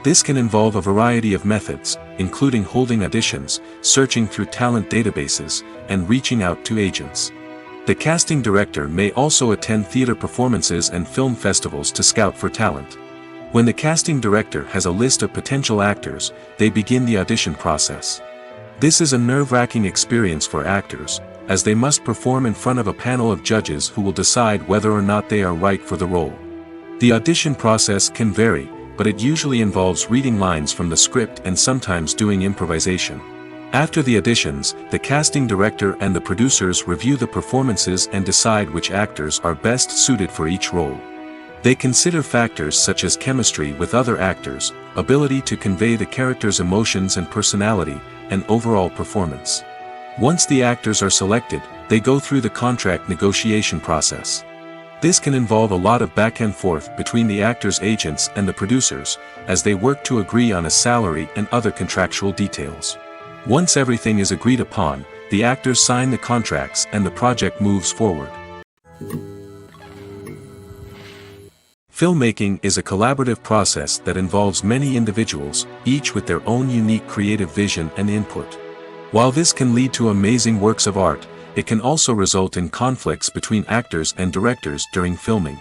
This can involve a variety of methods, including holding auditions, searching through talent databases, and reaching out to agents. The casting director may also attend theater performances and film festivals to scout for talent. When the casting director has a list of potential actors, they begin the audition process. This is a nerve-wracking experience for actors, as they must perform in front of a panel of judges who will decide whether or not they are right for the role. The audition process can vary, but it usually involves reading lines from the script and sometimes doing improvisation. After the auditions, the casting director and the producers review the performances and decide which actors are best suited for each role. They consider factors such as chemistry with other actors, ability to convey the character's emotions and personality, and overall performance. Once the actors are selected, they go through the contract negotiation process. This can involve a lot of back and forth between the actors' agents and the producers, as they work to agree on a salary and other contractual details. Once everything is agreed upon, the actors sign the contracts and the project moves forward. Filmmaking is a collaborative process that involves many individuals, each with their own unique creative vision and input. While this can lead to amazing works of art, it can also result in conflicts between actors and directors during filming.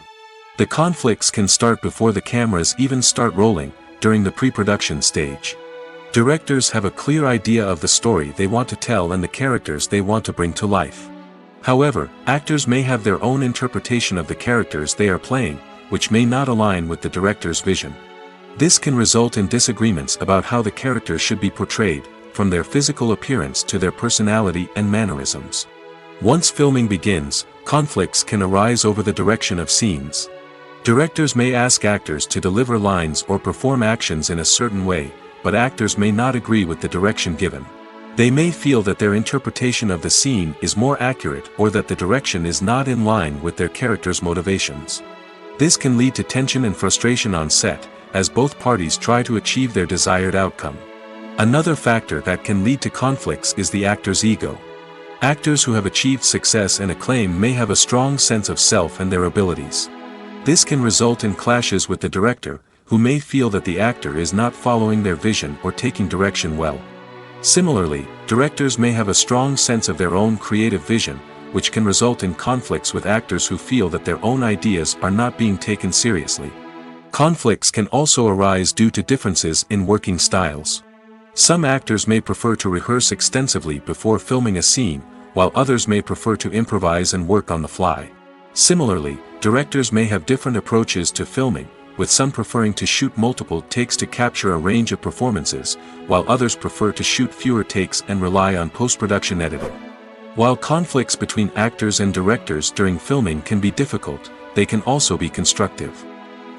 The conflicts can start before the cameras even start rolling, during the pre-production stage. Directors have a clear idea of the story they want to tell and the characters they want to bring to life. However, actors may have their own interpretation of the characters they are playing, which may not align with the director's vision. This can result in disagreements about how the characters should be portrayed, from their physical appearance to their personality and mannerisms. Once filming begins, conflicts can arise over the direction of scenes. Directors may ask actors to deliver lines or perform actions in a certain way, but actors may not agree with the direction given. They may feel that their interpretation of the scene is more accurate or that the direction is not in line with their character's motivations. This can lead to tension and frustration on set, as both parties try to achieve their desired outcome. Another factor that can lead to conflicts is the actor's ego. Actors who have achieved success and acclaim may have a strong sense of self and their abilities. This can result in clashes with the director, who may feel that the actor is not following their vision or taking direction well. Similarly, directors may have a strong sense of their own creative vision, which can result in conflicts with actors who feel that their own ideas are not being taken seriously. Conflicts can also arise due to differences in working styles. Some actors may prefer to rehearse extensively before filming a scene, while others may prefer to improvise and work on the fly. Similarly, directors may have different approaches to filming, with some preferring to shoot multiple takes to capture a range of performances, while others prefer to shoot fewer takes and rely on post-production editing. While conflicts between actors and directors during filming can be difficult, they can also be constructive.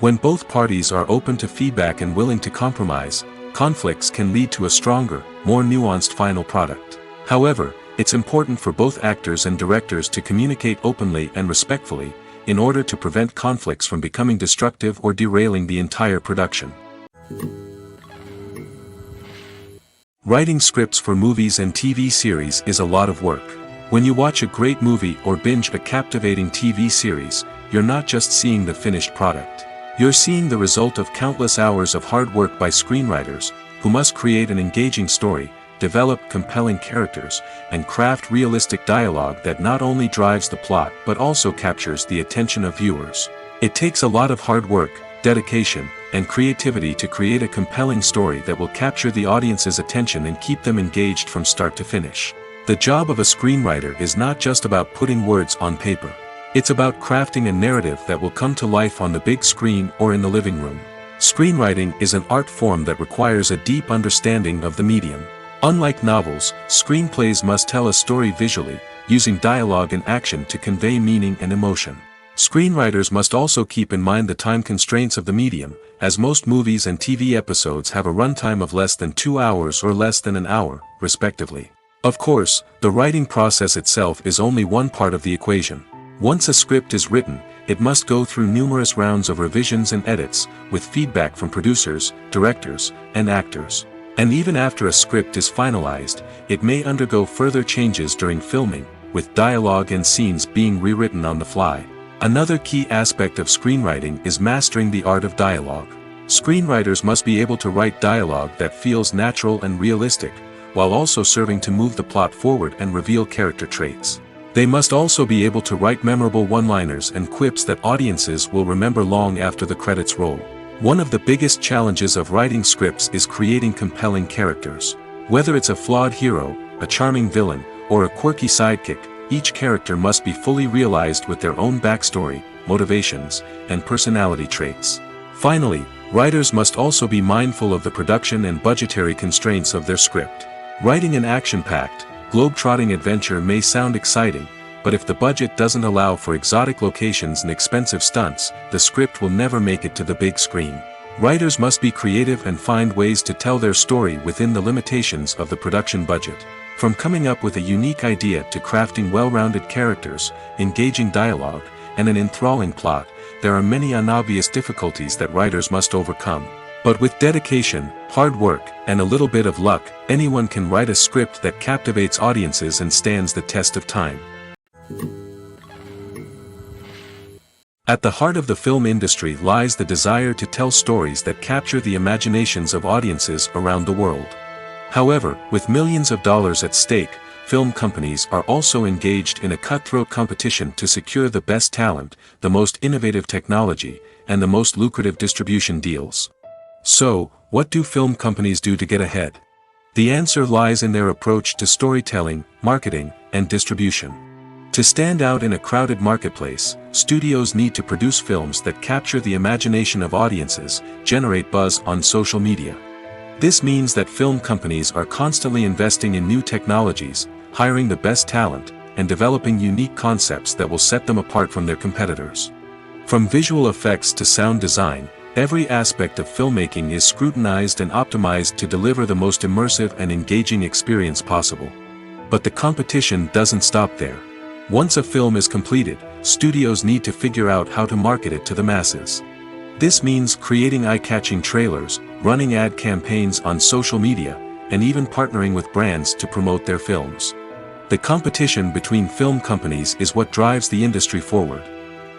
When both parties are open to feedback and willing to compromise, conflicts can lead to a stronger, more nuanced final product. However, it's important for both actors and directors to communicate openly and respectfully, in order to prevent conflicts from becoming destructive or derailing the entire production. Writing scripts for movies and TV series is a lot of work. When you watch a great movie or binge a captivating TV series, you're not just seeing the finished product. You're seeing the result of countless hours of hard work by screenwriters, who must create an engaging story, develop compelling characters, and craft realistic dialogue that not only drives the plot but also captures the attention of viewers. It takes a lot of hard work, dedication, and creativity to create a compelling story that will capture the audience's attention and keep them engaged from start to finish. The job of a screenwriter is not just about putting words on paper. It's about crafting a narrative that will come to life on the big screen or in the living room. Screenwriting is an art form that requires a deep understanding of the medium. Unlike novels, screenplays must tell a story visually, using dialogue and action to convey meaning and emotion. Screenwriters must also keep in mind the time constraints of the medium, as most movies and TV episodes have a runtime of less than 2 hours or less than an hour, respectively. Of course, the writing process itself is only one part of the equation. Once a script is written, it must go through numerous rounds of revisions and edits, with feedback from producers, directors, and actors. And even after a script is finalized, it may undergo further changes during filming, with dialogue and scenes being rewritten on the fly. Another key aspect of screenwriting is mastering the art of dialogue. Screenwriters must be able to write dialogue that feels natural and realistic, while also serving to move the plot forward and reveal character traits. They must also be able to write memorable one-liners and quips that audiences will remember long after the credits roll. One of the biggest challenges of writing scripts is creating compelling characters. Whether it's a flawed hero, a charming villain, or a quirky sidekick, each character must be fully realized with their own backstory, motivations, and personality traits. Finally, writers must also be mindful of the production and budgetary constraints of their script. Writing an action-packed, globe-trotting adventure may sound exciting, but if the budget doesn't allow for exotic locations and expensive stunts, the script will never make it to the big screen. Writers must be creative and find ways to tell their story within the limitations of the production budget. From coming up with a unique idea to crafting well-rounded characters, engaging dialogue, and an enthralling plot, there are many unobvious difficulties that writers must overcome. But with dedication, hard work, and a little bit of luck, anyone can write a script that captivates audiences and stands the test of time. At the heart of the film industry lies the desire to tell stories that capture the imaginations of audiences around the world. However, with millions of dollars at stake, film companies are also engaged in a cutthroat competition to secure the best talent, the most innovative technology, and the most lucrative distribution deals. So, what do film companies do to get ahead? The answer lies in their approach to storytelling, marketing, and distribution. To stand out in a crowded marketplace, studios need to produce films that capture the imagination of audiences, generate buzz on social media. This means that film companies are constantly investing in new technologies, hiring the best talent, and developing unique concepts that will set them apart from their competitors. From visual effects to sound design, every aspect of filmmaking is scrutinized and optimized to deliver the most immersive and engaging experience possible. But the competition doesn't stop there. Once a film is completed, studios need to figure out how to market it to the masses. This means creating eye-catching trailers, running ad campaigns on social media, and even partnering with brands to promote their films. The competition between film companies is what drives the industry forward.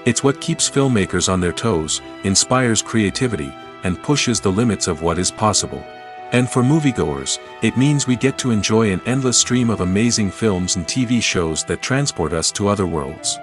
It's what keeps filmmakers on their toes, inspires creativity, and pushes the limits of what is possible. And for moviegoers, it means we get to enjoy an endless stream of amazing films and TV shows that transport us to other worlds.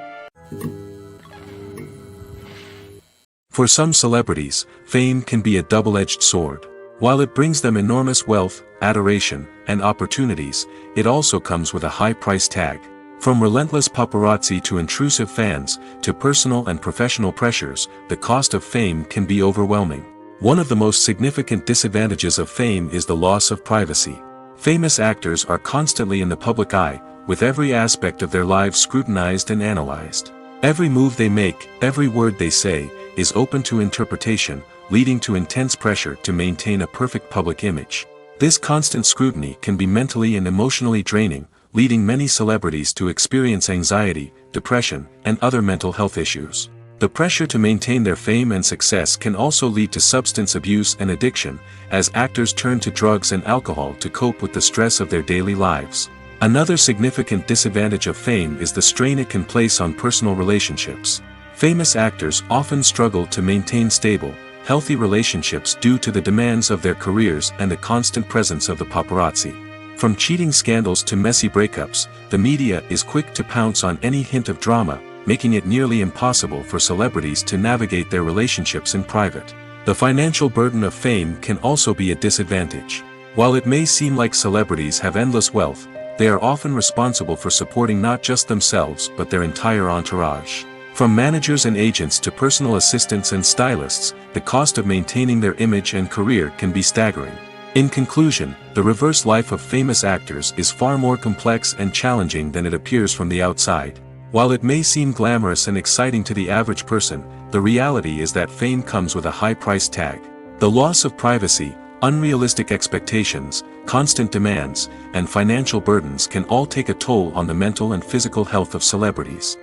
For some celebrities, fame can be a double-edged sword. While it brings them enormous wealth, adoration, and opportunities, it also comes with a high price tag. From relentless paparazzi to intrusive fans, to personal and professional pressures, the cost of fame can be overwhelming. One of the most significant disadvantages of fame is the loss of privacy. Famous actors are constantly in the public eye, with every aspect of their lives scrutinized and analyzed. Every move they make, every word they say, is open to interpretation, leading to intense pressure to maintain a perfect public image. This constant scrutiny can be mentally and emotionally draining, leading many celebrities to experience anxiety, depression, and other mental health issues. The pressure to maintain their fame and success can also lead to substance abuse and addiction, as actors turn to drugs and alcohol to cope with the stress of their daily lives. Another significant disadvantage of fame is the strain it can place on personal relationships. Famous actors often struggle to maintain stable, healthy relationships due to the demands of their careers and the constant presence of the paparazzi. From cheating scandals to messy breakups, the media is quick to pounce on any hint of drama, making it nearly impossible for celebrities to navigate their relationships in private. The financial burden of fame can also be a disadvantage. While it may seem like celebrities have endless wealth, they are often responsible for supporting not just themselves but their entire entourage. From managers and agents to personal assistants and stylists, the cost of maintaining their image and career can be staggering. In conclusion, the reverse life of famous actors is far more complex and challenging than it appears from the outside. While it may seem glamorous and exciting to the average person, the reality is that fame comes with a high price tag. The loss of privacy, unrealistic expectations, constant demands, and financial burdens can all take a toll on the mental and physical health of celebrities.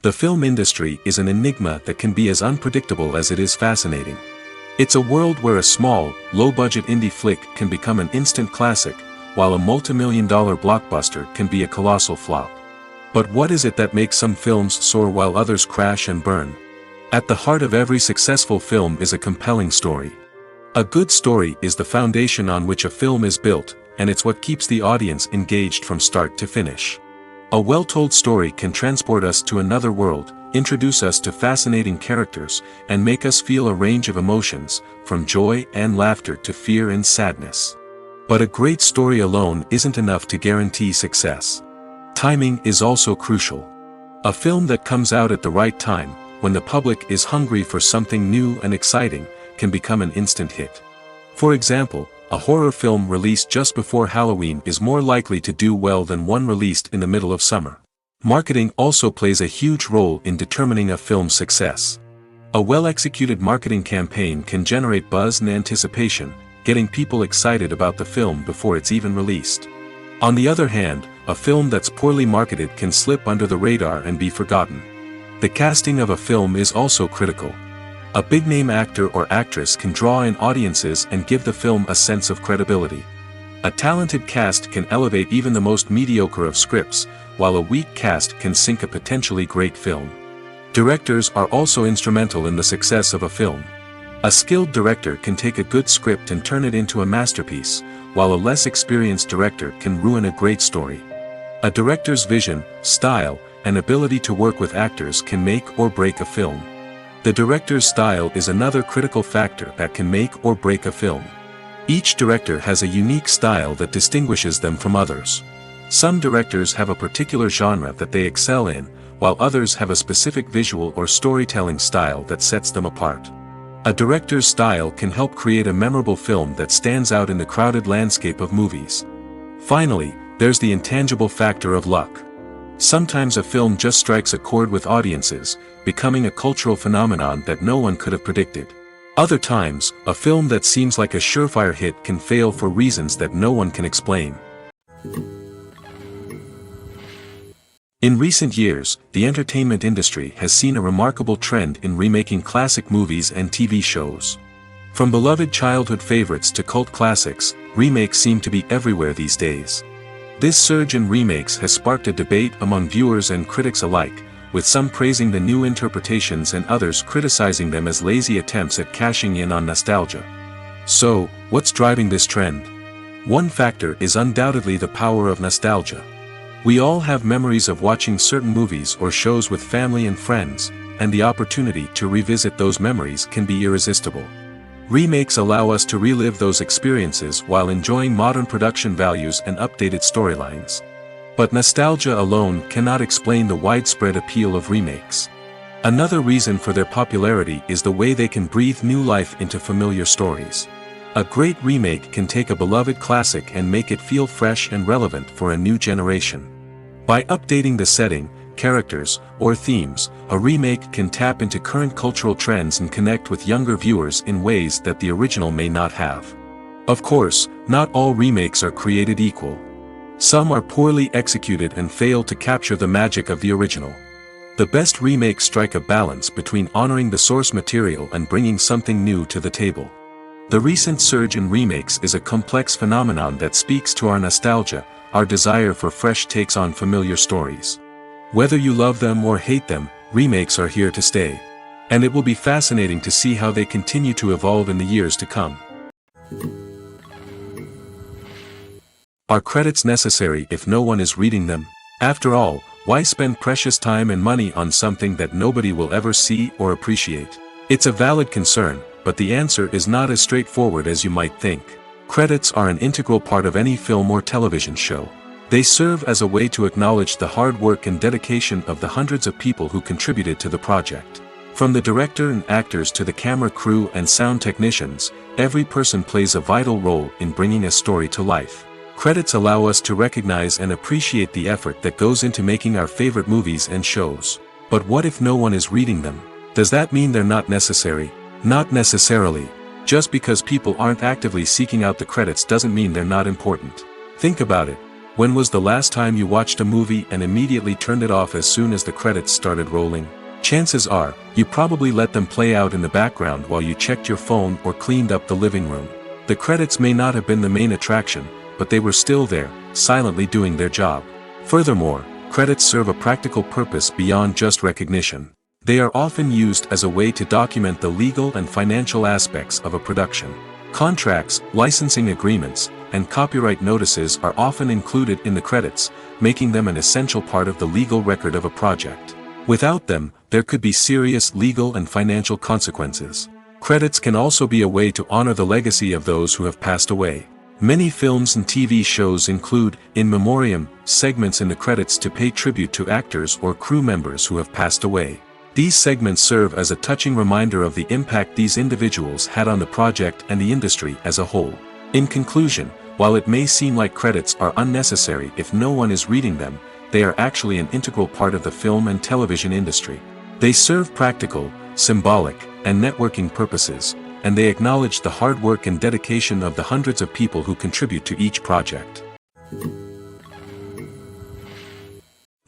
The film industry is an enigma that can be as unpredictable as it is fascinating. It's a world where a small, low-budget indie flick can become an instant classic, while a multi-million-dollar blockbuster can be a colossal flop. But what is it that makes some films soar while others crash and burn? At the heart of every successful film is a compelling story. A good story is the foundation on which a film is built, and it's what keeps the audience engaged from start to finish. A well-told story can transport us to another world, introduce us to fascinating characters, and make us feel a range of emotions, from joy and laughter to fear and sadness. But a great story alone isn't enough to guarantee success. Timing is also crucial. A film that comes out at the right time, when the public is hungry for something new and exciting, can become an instant hit. For example, a horror film released just before Halloween is more likely to do well than one released in the middle of summer. Marketing also plays a huge role in determining a film's success. A well-executed marketing campaign can generate buzz and anticipation, getting people excited about the film before it's even released. On the other hand, a film that's poorly marketed can slip under the radar and be forgotten. The casting of a film is also critical. A big-name actor or actress can draw in audiences and give the film a sense of credibility. A talented cast can elevate even the most mediocre of scripts, while a weak cast can sink a potentially great film. Directors are also instrumental in the success of a film. A skilled director can take a good script and turn it into a masterpiece, while a less experienced director can ruin a great story. A director's vision, style, and ability to work with actors can make or break a film. The director's style is another critical factor that can make or break a film. Each director has a unique style that distinguishes them from others. Some directors have a particular genre that they excel in, while others have a specific visual or storytelling style that sets them apart. A director's style can help create a memorable film that stands out in the crowded landscape of movies. Finally, there's the intangible factor of luck. Sometimes a film just strikes a chord with audiences, becoming a cultural phenomenon that no one could have predicted. Other times, a film that seems like a surefire hit can fail for reasons that no one can explain. In recent years, the entertainment industry has seen a remarkable trend in remaking classic movies and TV shows. From beloved childhood favorites to cult classics, remakes seem to be everywhere these days. This surge in remakes has sparked a debate among viewers and critics alike, with some praising the new interpretations and others criticizing them as lazy attempts at cashing in on nostalgia. So, what's driving this trend? One factor is undoubtedly the power of nostalgia. We all have memories of watching certain movies or shows with family and friends, and the opportunity to revisit those memories can be irresistible. Remakes allow us to relive those experiences while enjoying modern production values and updated storylines. But nostalgia alone cannot explain the widespread appeal of remakes. Another reason for their popularity is the way they can breathe new life into familiar stories. A great remake can take a beloved classic and make it feel fresh and relevant for a new generation. By updating the setting, characters, or themes, a remake can tap into current cultural trends and connect with younger viewers in ways that the original may not have. Of course, not all remakes are created equal. Some are poorly executed and fail to capture the magic of the original. The best remakes strike a balance between honoring the source material and bringing something new to the table. The recent surge in remakes is a complex phenomenon that speaks to our nostalgia, our desire for fresh takes on familiar stories. Whether you love them or hate them, remakes are here to stay. And it will be fascinating to see how they continue to evolve in the years to come. Are credits necessary if no one is reading them? After all, why spend precious time and money on something that nobody will ever see or appreciate? It's a valid concern, but the answer is not as straightforward as you might think. Credits are an integral part of any film or television show. They serve as a way to acknowledge the hard work and dedication of the hundreds of people who contributed to the project. From the director and actors to the camera crew and sound technicians, every person plays a vital role in bringing a story to life. Credits allow us to recognize and appreciate the effort that goes into making our favorite movies and shows. But what if no one is reading them? Does that mean they're not necessary? Not necessarily. Just because people aren't actively seeking out the credits doesn't mean they're not important. Think about it. When was the last time you watched a movie and immediately turned it off as soon as the credits started rolling? Chances are, you probably let them play out in the background while you checked your phone or cleaned up the living room. The credits may not have been the main attraction, but they were still there, silently doing their job. Furthermore, credits serve a practical purpose beyond just recognition. They are often used as a way to document the legal and financial aspects of a production. Contracts, licensing agreements, and copyright notices are often included in the credits, making them an essential part of the legal record of a project. Without them, there could be serious legal and financial consequences. Credits can also be a way to honor the legacy of those who have passed away. Many films and TV shows include, in memoriam, segments in the credits to pay tribute to actors or crew members who have passed away. These segments serve as a touching reminder of the impact these individuals had on the project and the industry as a whole. In conclusion, while it may seem like credits are unnecessary if no one is reading them, they are actually an integral part of the film and television industry. They serve practical, symbolic, and networking purposes, and they acknowledge the hard work and dedication of the hundreds of people who contribute to each project.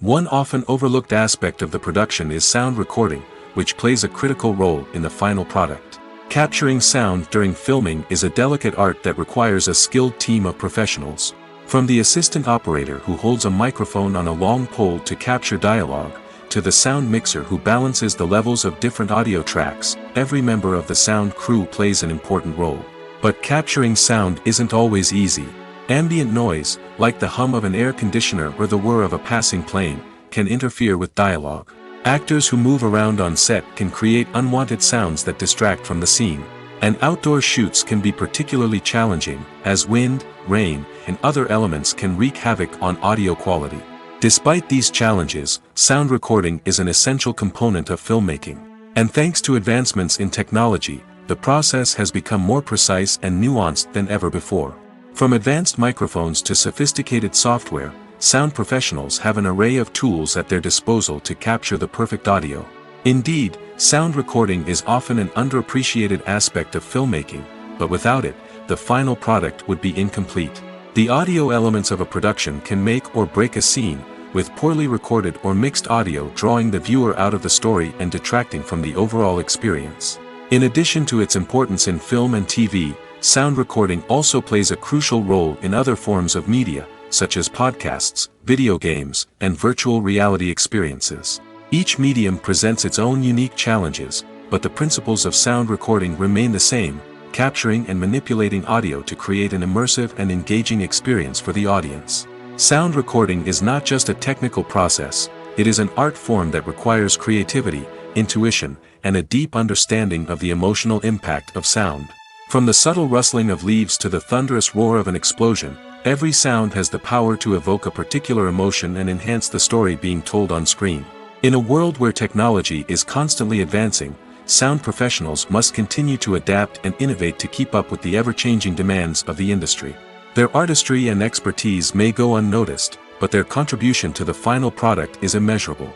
One often overlooked aspect of the production is sound recording, which plays a critical role in the final product. Capturing sound during filming is a delicate art that requires a skilled team of professionals. From the assistant operator who holds a microphone on a long pole to capture dialogue, to the sound mixer who balances the levels of different audio tracks, every member of the sound crew plays an important role. But capturing sound isn't always easy. Ambient noise, like the hum of an air conditioner or the whir of a passing plane, can interfere with dialogue. Actors who move around on set can create unwanted sounds that distract from the scene. And outdoor shoots can be particularly challenging, as wind, rain, and other elements can wreak havoc on audio quality. Despite these challenges, sound recording is an essential component of filmmaking. And thanks to advancements in technology, the process has become more precise and nuanced than ever before. From advanced microphones to sophisticated software, sound professionals have an array of tools at their disposal to capture the perfect audio. Indeed, sound recording is often an underappreciated aspect of filmmaking, but without it, the final product would be incomplete. The audio elements of a production can make or break a scene, with poorly recorded or mixed audio drawing the viewer out of the story and detracting from the overall experience. In addition to its importance in film and TV, sound recording also plays a crucial role in other forms of media, such as podcasts, video games, and virtual reality experiences. Each medium presents its own unique challenges, but the principles of sound recording remain the same, capturing and manipulating audio to create an immersive and engaging experience for the audience. Sound recording is not just a technical process, it is an art form that requires creativity, intuition, and a deep understanding of the emotional impact of sound. From the subtle rustling of leaves to the thunderous roar of an explosion, every sound has the power to evoke a particular emotion and enhance the story being told on screen. In a world where technology is constantly advancing, sound professionals must continue to adapt and innovate to keep up with the ever-changing demands of the industry. Their artistry and expertise may go unnoticed, but their contribution to the final product is immeasurable.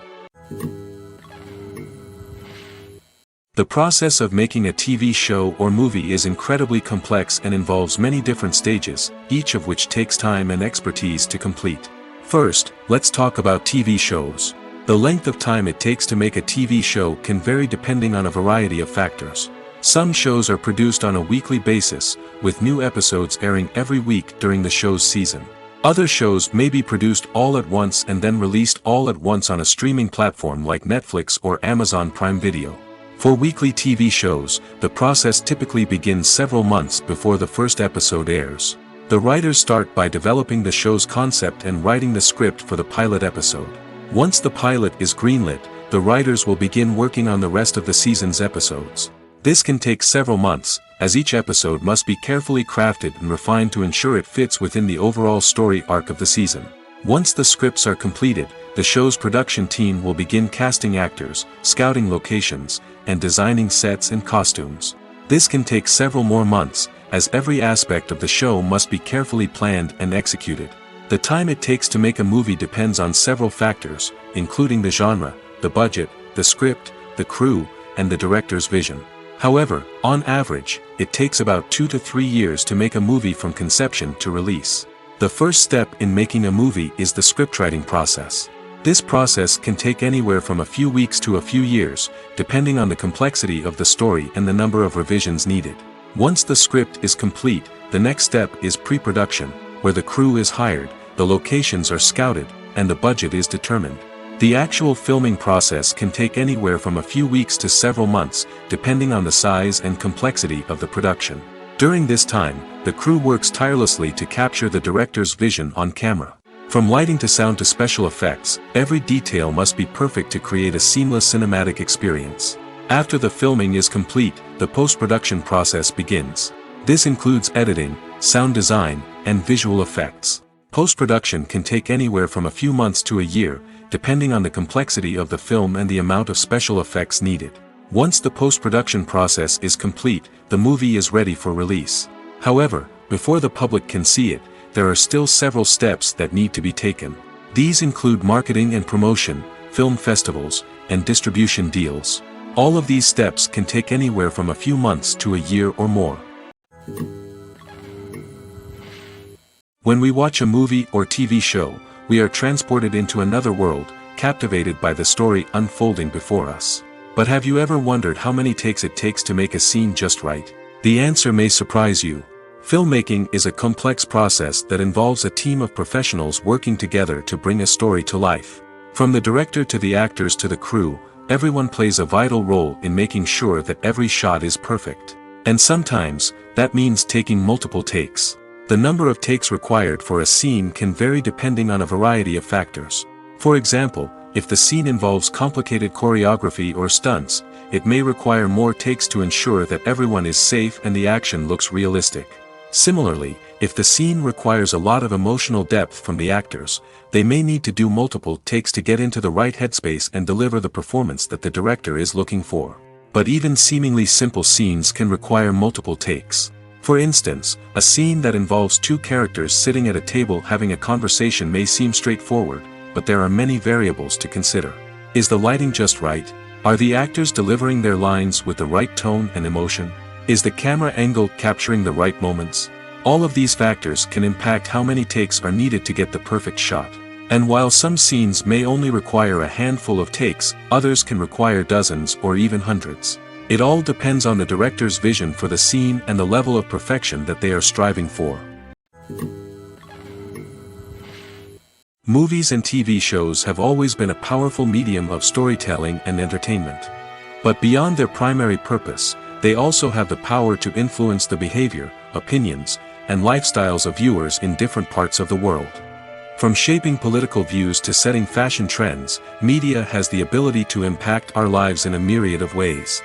The process of making a TV show or movie is incredibly complex and involves many different stages, each of which takes time and expertise to complete. First, let's talk about TV shows. The length of time it takes to make a TV show can vary depending on a variety of factors. Some shows are produced on a weekly basis, with new episodes airing every week during the show's season. Other shows may be produced all at once and then released all at once on a streaming platform like Netflix or Amazon Prime Video. For weekly TV shows, the process typically begins several months before the first episode airs. The writers start by developing the show's concept and writing the script for the pilot episode. Once the pilot is greenlit, the writers will begin working on the rest of the season's episodes. This can take several months, as each episode must be carefully crafted and refined to ensure it fits within the overall story arc of the season. Once the scripts are completed, the show's production team will begin casting actors, scouting locations, and designing sets and costumes. This can take several more months, as every aspect of the show must be carefully planned and executed. The time it takes to make a movie depends on several factors, including the genre, the budget, the script, the crew, and the director's vision. However, on average, it takes about 2 to 3 years to make a movie from conception to release. The first step in making a movie is the scriptwriting process. This process can take anywhere from a few weeks to a few years, depending on the complexity of the story and the number of revisions needed. Once the script is complete, the next step is pre-production, where the crew is hired, the locations are scouted, and the budget is determined. The actual filming process can take anywhere from a few weeks to several months, depending on the size and complexity of the production. During this time, the crew works tirelessly to capture the director's vision on camera. From lighting to sound to special effects, every detail must be perfect to create a seamless cinematic experience. After the filming is complete, the post-production process begins. This includes editing, sound design, and visual effects. Post-production can take anywhere from a few months to a year, depending on the complexity of the film and the amount of special effects needed. Once the post-production process is complete, the movie is ready for release. However, before the public can see it, there are still several steps that need to be taken. These include marketing and promotion, film festivals, and distribution deals. All of these steps can take anywhere from a few months to a year or more. When we watch a movie or TV show, we are transported into another world, captivated by the story unfolding before us. But have you ever wondered how many takes it takes to make a scene just right? The answer may surprise you. Filmmaking is a complex process that involves a team of professionals working together to bring a story to life. From the director to the actors to the crew, everyone plays a vital role in making sure that every shot is perfect. And sometimes, that means taking multiple takes. The number of takes required for a scene can vary depending on a variety of factors. For example, if the scene involves complicated choreography or stunts, it may require more takes to ensure that everyone is safe and the action looks realistic. Similarly, if the scene requires a lot of emotional depth from the actors, they may need to do multiple takes to get into the right headspace and deliver the performance that the director is looking for. But even seemingly simple scenes can require multiple takes. For instance, a scene that involves two characters sitting at a table having a conversation may seem straightforward, but there are many variables to consider. Is the lighting just right? Are the actors delivering their lines with the right tone and emotion? Is the camera angle capturing the right moments? All of these factors can impact how many takes are needed to get the perfect shot. And while some scenes may only require a handful of takes, others can require dozens or even hundreds. It all depends on the director's vision for the scene and the level of perfection that they are striving for. Movies and TV shows have always been a powerful medium of storytelling and entertainment. But beyond their primary purpose, they also have the power to influence the behavior, opinions, and lifestyles of viewers in different parts of the world. From shaping political views to setting fashion trends, media has the ability to impact our lives in a myriad of ways.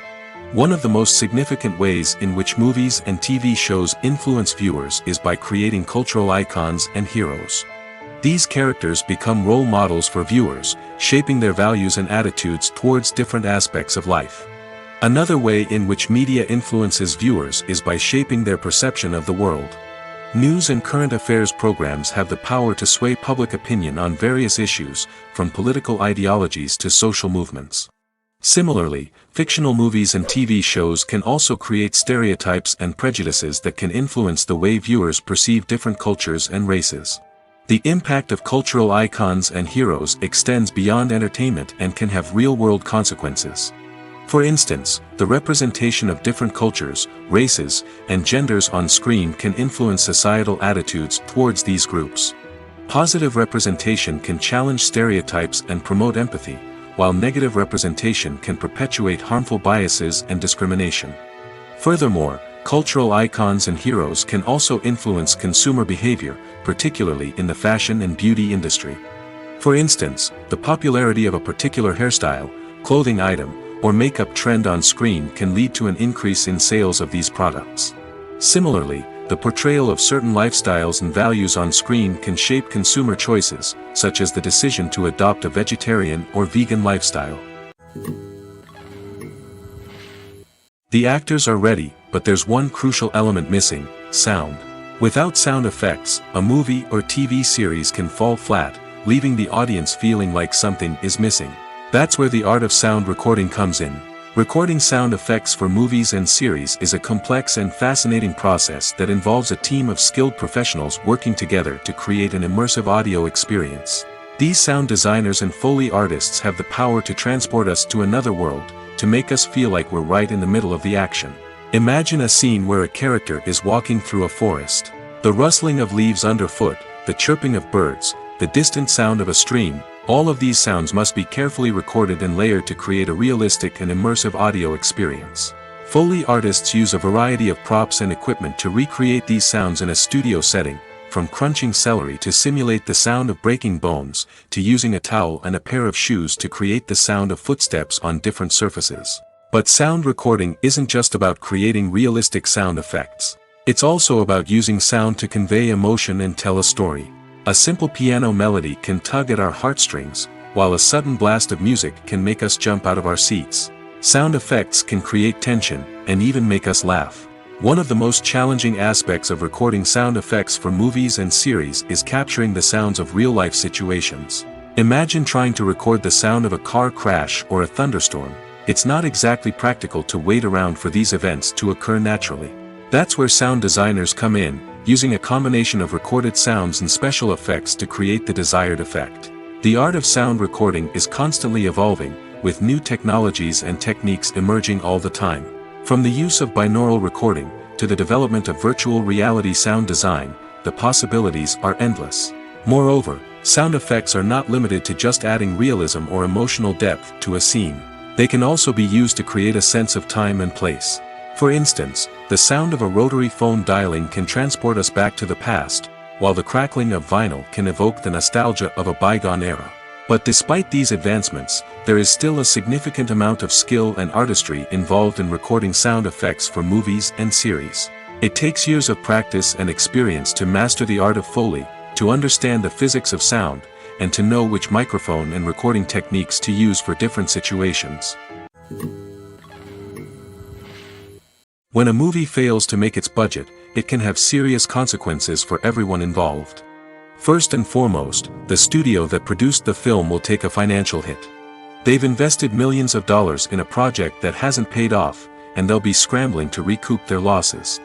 One of the most significant ways in which movies and TV shows influence viewers is by creating cultural icons and heroes. These characters become role models for viewers, shaping their values and attitudes towards different aspects of life. Another way in which media influences viewers is by shaping their perception of the world. News and current affairs programs have the power to sway public opinion on various issues, from political ideologies to social movements. Similarly, fictional movies and TV shows can also create stereotypes and prejudices that can influence the way viewers perceive different cultures and races. The impact of cultural icons and heroes extends beyond entertainment and can have real-world consequences. For instance, the representation of different cultures, races, and genders on screen can influence societal attitudes towards these groups. Positive representation can challenge stereotypes and promote empathy, while negative representation can perpetuate harmful biases and discrimination. Furthermore, cultural icons and heroes can also influence consumer behavior, particularly in the fashion and beauty industry. For instance, the popularity of a particular hairstyle, clothing item, or makeup trend on screen can lead to an increase in sales of these products. Similarly, the portrayal of certain lifestyles and values on screen can shape consumer choices, such as the decision to adopt a vegetarian or vegan lifestyle. The actors are ready, but there's one crucial element missing: sound. Without sound effects, a movie or TV series can fall flat, leaving the audience feeling like something is missing. That's where the art of sound recording comes in. Recording sound effects for movies and series is a complex and fascinating process that involves a team of skilled professionals working together to create an immersive audio experience. These sound designers and Foley artists have the power to transport us to another world, to make us feel like we're right in the middle of the action. Imagine a scene where a character is walking through a forest. The rustling of leaves underfoot, the chirping of birds, the distant sound of a stream, all of these sounds must be carefully recorded and layered to create a realistic and immersive audio experience. Foley artists use a variety of props and equipment to recreate these sounds in a studio setting, from crunching celery to simulate the sound of breaking bones, to using a towel and a pair of shoes to create the sound of footsteps on different surfaces. But sound recording isn't just about creating realistic sound effects. It's also about using sound to convey emotion and tell a story. A simple piano melody can tug at our heartstrings, while a sudden blast of music can make us jump out of our seats. Sound effects can create tension, and even make us laugh. One of the most challenging aspects of recording sound effects for movies and series is capturing the sounds of real-life situations. Imagine trying to record the sound of a car crash or a thunderstorm. It's not exactly practical to wait around for these events to occur naturally. That's where sound designers come in, using a combination of recorded sounds and special effects to create the desired effect. The art of sound recording is constantly evolving, with new technologies and techniques emerging all the time. From the use of binaural recording, to the development of virtual reality sound design, the possibilities are endless. Moreover, sound effects are not limited to just adding realism or emotional depth to a scene. They can also be used to create a sense of time and place. For instance, the sound of a rotary phone dialing can transport us back to the past, while the crackling of vinyl can evoke the nostalgia of a bygone era. But despite these advancements, there is still a significant amount of skill and artistry involved in recording sound effects for movies and series. It takes years of practice and experience to master the art of Foley, to understand the physics of sound, and to know which microphone and recording techniques to use for different situations. When a movie fails to make its budget, it can have serious consequences for everyone involved. First and foremost, the studio that produced the film will take a financial hit. They've invested millions of dollars in a project that hasn't paid off, and they'll be scrambling to recoup their losses.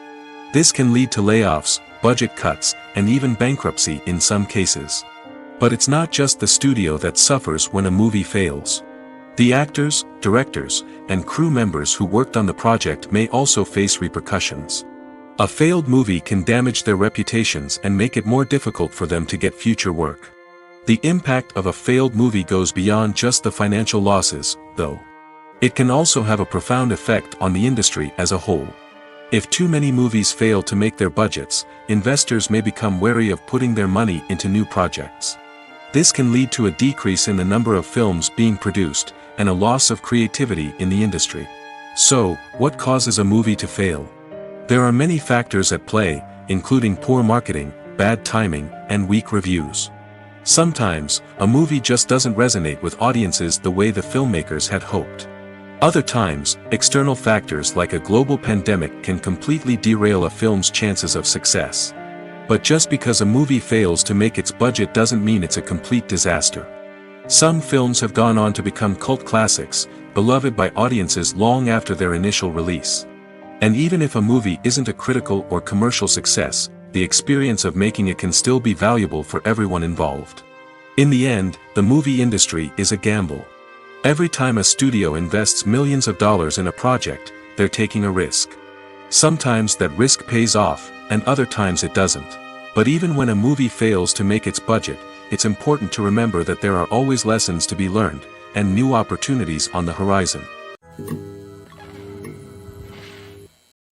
This can lead to layoffs, budget cuts, and even bankruptcy in some cases. But it's not just the studio that suffers when a movie fails. The actors, directors, and crew members who worked on the project may also face repercussions. A failed movie can damage their reputations and make it more difficult for them to get future work. The impact of a failed movie goes beyond just the financial losses, though. It can also have a profound effect on the industry as a whole. If too many movies fail to make their budgets, investors may become wary of putting their money into new projects. This can lead to a decrease in the number of films being produced, and a loss of creativity in the industry. So, what causes a movie to fail? There are many factors at play, including poor marketing, bad timing, and weak reviews. Sometimes, a movie just doesn't resonate with audiences the way the filmmakers had hoped. Other times, external factors like a global pandemic can completely derail a film's chances of success. But just because a movie fails to make its budget doesn't mean it's a complete disaster. Some films have gone on to become cult classics, beloved by audiences long after their initial release. And even if a movie isn't a critical or commercial success, the experience of making it can still be valuable for everyone involved. In the end, the movie industry is a gamble. Every time a studio invests millions of dollars in a project, they're taking a risk. Sometimes that risk pays off, and other times it doesn't. But even when a movie fails to make its budget, it's important to remember that there are always lessons to be learned, and new opportunities on the horizon.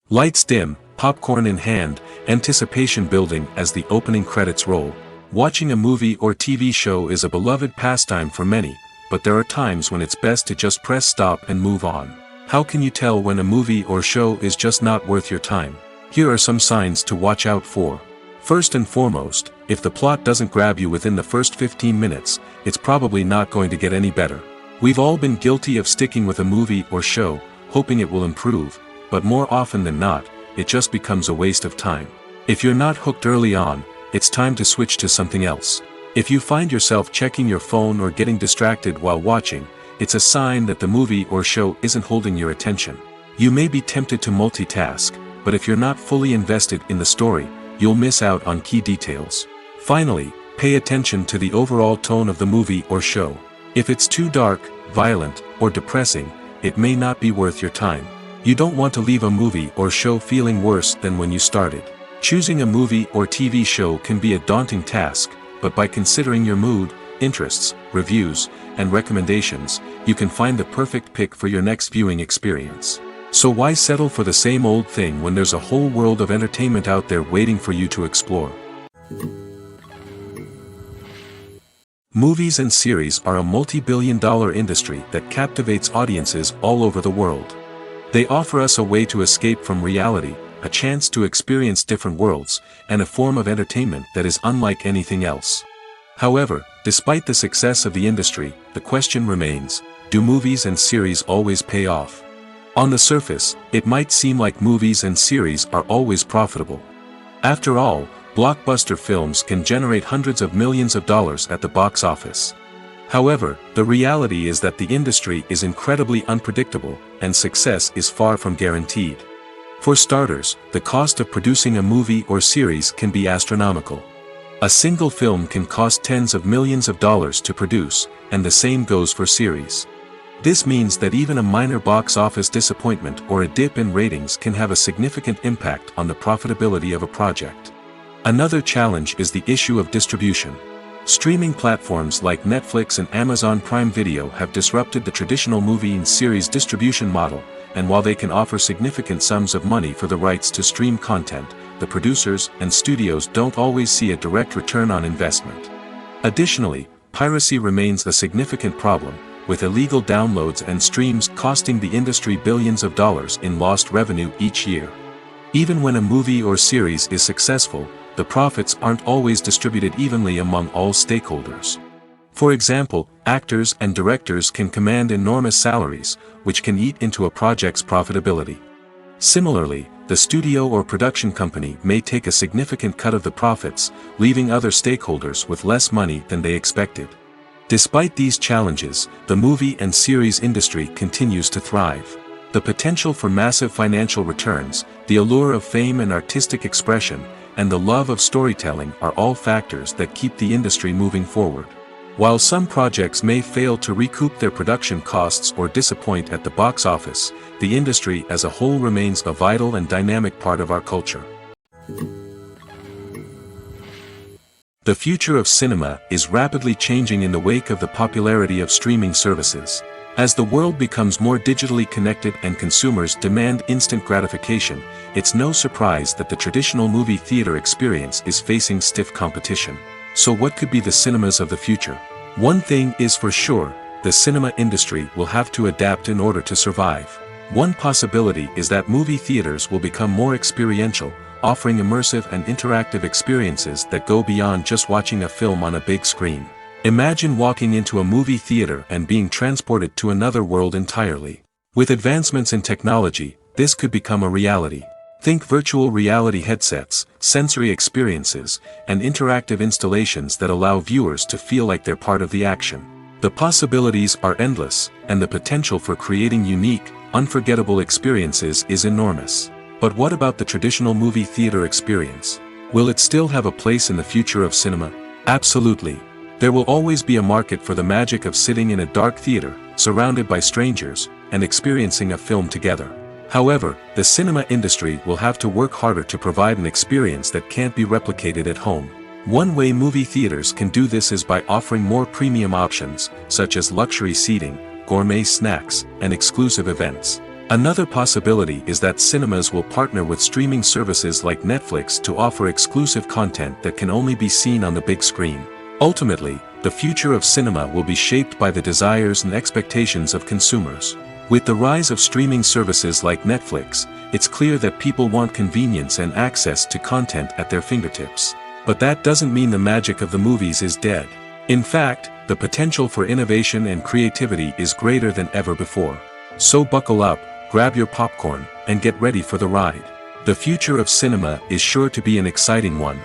Lights dim, popcorn in hand, anticipation building as the opening credits roll. Watching a movie or TV show is a beloved pastime for many, but there are times when it's best to just press stop and move on. How can you tell when a movie or show is just not worth your time? Here are some signs to watch out for. First and foremost, if the plot doesn't grab you within the first 15 minutes, it's probably not going to get any better. We've all been guilty of sticking with a movie or show, hoping it will improve, but more often than not, it just becomes a waste of time. If you're not hooked early on, it's time to switch to something else. If you find yourself checking your phone or getting distracted while watching, it's a sign that the movie or show isn't holding your attention. You may be tempted to multitask, but if you're not fully invested in the story, you'll miss out on key details. Finally, pay attention to the overall tone of the movie or show. If it's too dark, violent, or depressing, it may not be worth your time. You don't want to leave a movie or show feeling worse than when you started. Choosing a movie or TV show can be a daunting task, but by considering your mood, interests, reviews, and recommendations, you can find the perfect pick for your next viewing experience. So why settle for the same old thing when there's a whole world of entertainment out there waiting for you to explore? Movies and series are a multi-billion-dollar industry that captivates audiences all over the world. They offer us a way to escape from reality, a chance to experience different worlds, and a form of entertainment that is unlike anything else. However, despite the success of the industry, the question remains, do movies and series always pay off? On the surface, it might seem like movies and series are always profitable. After all, blockbuster films can generate hundreds of millions of dollars at the box office. However, the reality is that the industry is incredibly unpredictable, and success is far from guaranteed. For starters, the cost of producing a movie or series can be astronomical. A single film can cost tens of millions of dollars to produce, and the same goes for series. This means that even a minor box office disappointment or a dip in ratings can have a significant impact on the profitability of a project. Another challenge is the issue of distribution. Streaming platforms like Netflix and Amazon Prime Video have disrupted the traditional movie and series distribution model, and while they can offer significant sums of money for the rights to stream content, the producers and studios don't always see a direct return on investment. Additionally, piracy remains a significant problem, with illegal downloads and streams costing the industry billions of dollars in lost revenue each year. Even when a movie or series is successful, the profits aren't always distributed evenly among all stakeholders. For example, actors and directors can command enormous salaries, which can eat into a project's profitability. Similarly, the studio or production company may take a significant cut of the profits, leaving other stakeholders with less money than they expected. Despite these challenges, the movie and series industry continues to thrive. The potential for massive financial returns, the allure of fame and artistic expression, and the love of storytelling are all factors that keep the industry moving forward. While some projects may fail to recoup their production costs or disappoint at the box office, the industry as a whole remains a vital and dynamic part of our culture. The future of cinema is rapidly changing in the wake of the popularity of streaming services. As the world becomes more digitally connected and consumers demand instant gratification, it's no surprise that the traditional movie theater experience is facing stiff competition. So what could be the cinemas of the future? One thing is for sure, the cinema industry will have to adapt in order to survive. One possibility is that movie theaters will become more experiential, offering immersive and interactive experiences that go beyond just watching a film on a big screen. Imagine walking into a movie theater and being transported to another world entirely. With advancements in technology, this could become a reality. Think virtual reality headsets, sensory experiences, and interactive installations that allow viewers to feel like they're part of the action. The possibilities are endless, and the potential for creating unique, unforgettable experiences is enormous. But what about the traditional movie theater experience? Will it still have a place in the future of cinema? Absolutely. There will always be a market for the magic of sitting in a dark theater, surrounded by strangers, and experiencing a film together. However, the cinema industry will have to work harder to provide an experience that can't be replicated at home. One way movie theaters can do this is by offering more premium options, such as luxury seating, gourmet snacks, and exclusive events. Another possibility is that cinemas will partner with streaming services like Netflix to offer exclusive content that can only be seen on the big screen. Ultimately, the future of cinema will be shaped by the desires and expectations of consumers. With the rise of streaming services like Netflix, it's clear that people want convenience and access to content at their fingertips. But that doesn't mean the magic of the movies is dead. In fact, the potential for innovation and creativity is greater than ever before. So buckle up, grab your popcorn, and get ready for the ride. The future of cinema is sure to be an exciting one.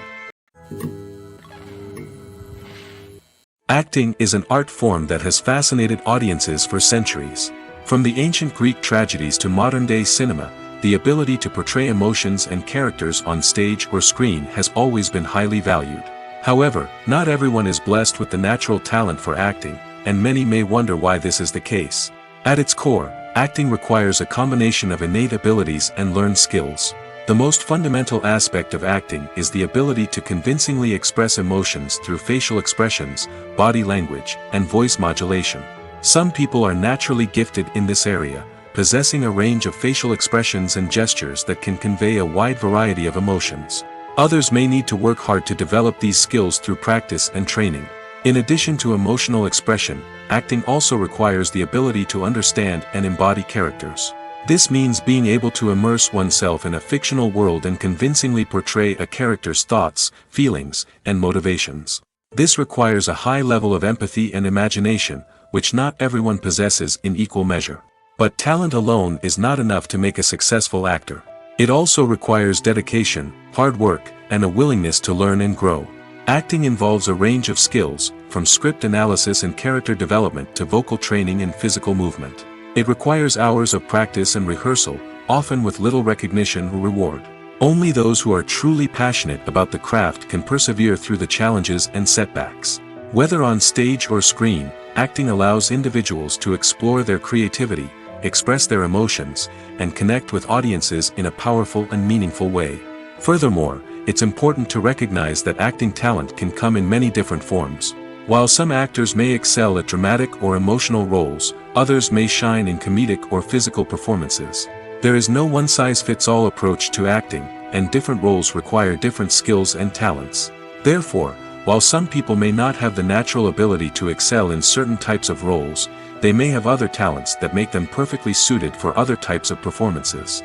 Acting is an art form that has fascinated audiences for centuries. From the ancient Greek tragedies to modern-day cinema, the ability to portray emotions and characters on stage or screen has always been highly valued. However, not everyone is blessed with the natural talent for acting, and many may wonder why this is the case. At its core, acting requires a combination of innate abilities and learned skills. The most fundamental aspect of acting is the ability to convincingly express emotions through facial expressions, body language, and voice modulation. Some people are naturally gifted in this area, possessing a range of facial expressions and gestures that can convey a wide variety of emotions. Others may need to work hard to develop these skills through practice and training. In addition to emotional expression, acting also requires the ability to understand and embody characters. This means being able to immerse oneself in a fictional world and convincingly portray a character's thoughts, feelings, and motivations. This requires a high level of empathy and imagination, which not everyone possesses in equal measure. But talent alone is not enough to make a successful actor. It also requires dedication, hard work, and a willingness to learn and grow. Acting involves a range of skills, from script analysis and character development to vocal training and physical movement. It requires hours of practice and rehearsal, often with little recognition or reward. Only those who are truly passionate about the craft can persevere through the challenges and setbacks. Whether on stage or screen, acting allows individuals to explore their creativity, express their emotions, and connect with audiences in a powerful and meaningful way. Furthermore, it's important to recognize that acting talent can come in many different forms. While some actors may excel at dramatic or emotional roles, others may shine in comedic or physical performances. There is no one-size-fits-all approach to acting, and different roles require different skills and talents. Therefore, while some people may not have the natural ability to excel in certain types of roles, they may have other talents that make them perfectly suited for other types of performances.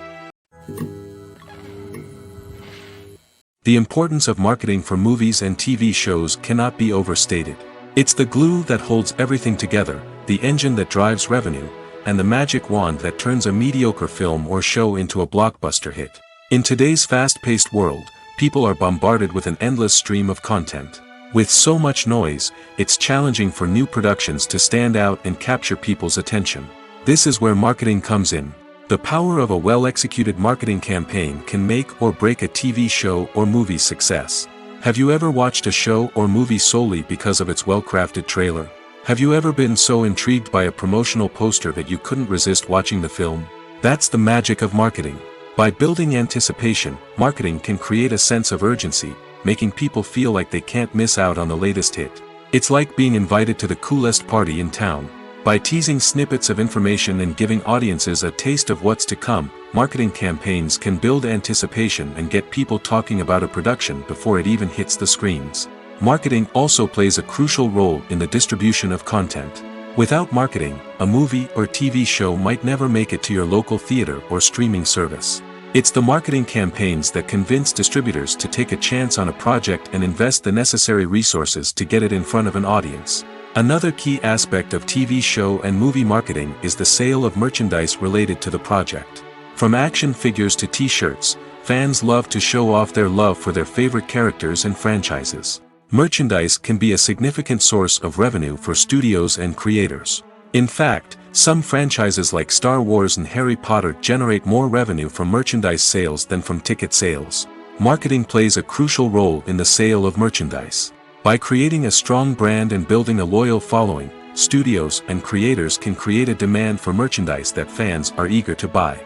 The importance of marketing for movies and TV shows cannot be overstated. It's the glue that holds everything together, the engine that drives revenue, and the magic wand that turns a mediocre film or show into a blockbuster hit. In today's fast-paced world, people are bombarded with an endless stream of content. With so much noise, it's challenging for new productions to stand out and capture people's attention. This is where marketing comes in. The power of a well-executed marketing campaign can make or break a TV show or movie's success. Have you ever watched a show or movie solely because of its well-crafted trailer? Have you ever been so intrigued by a promotional poster that you couldn't resist watching the film? That's the magic of marketing. By building anticipation, marketing can create a sense of urgency, making people feel like they can't miss out on the latest hit. It's like being invited to the coolest party in town. By teasing snippets of information and giving audiences a taste of what's to come, marketing campaigns can build anticipation and get people talking about a production before it even hits the screens. Marketing also plays a crucial role in the distribution of content. Without marketing, a movie or TV show might never make it to your local theater or streaming service. It's the marketing campaigns that convince distributors to take a chance on a project and invest the necessary resources to get it in front of an audience. Another key aspect of TV show and movie marketing is the sale of merchandise related to the project. From action figures to t-shirts, fans love to show off their love for their favorite characters and franchises. Merchandise can be a significant source of revenue for studios and creators. In fact, some franchises like Star Wars and Harry Potter generate more revenue from merchandise sales than from ticket sales. Marketing plays a crucial role in the sale of merchandise. By creating a strong brand and building a loyal following, studios and creators can create a demand for merchandise that fans are eager to buy.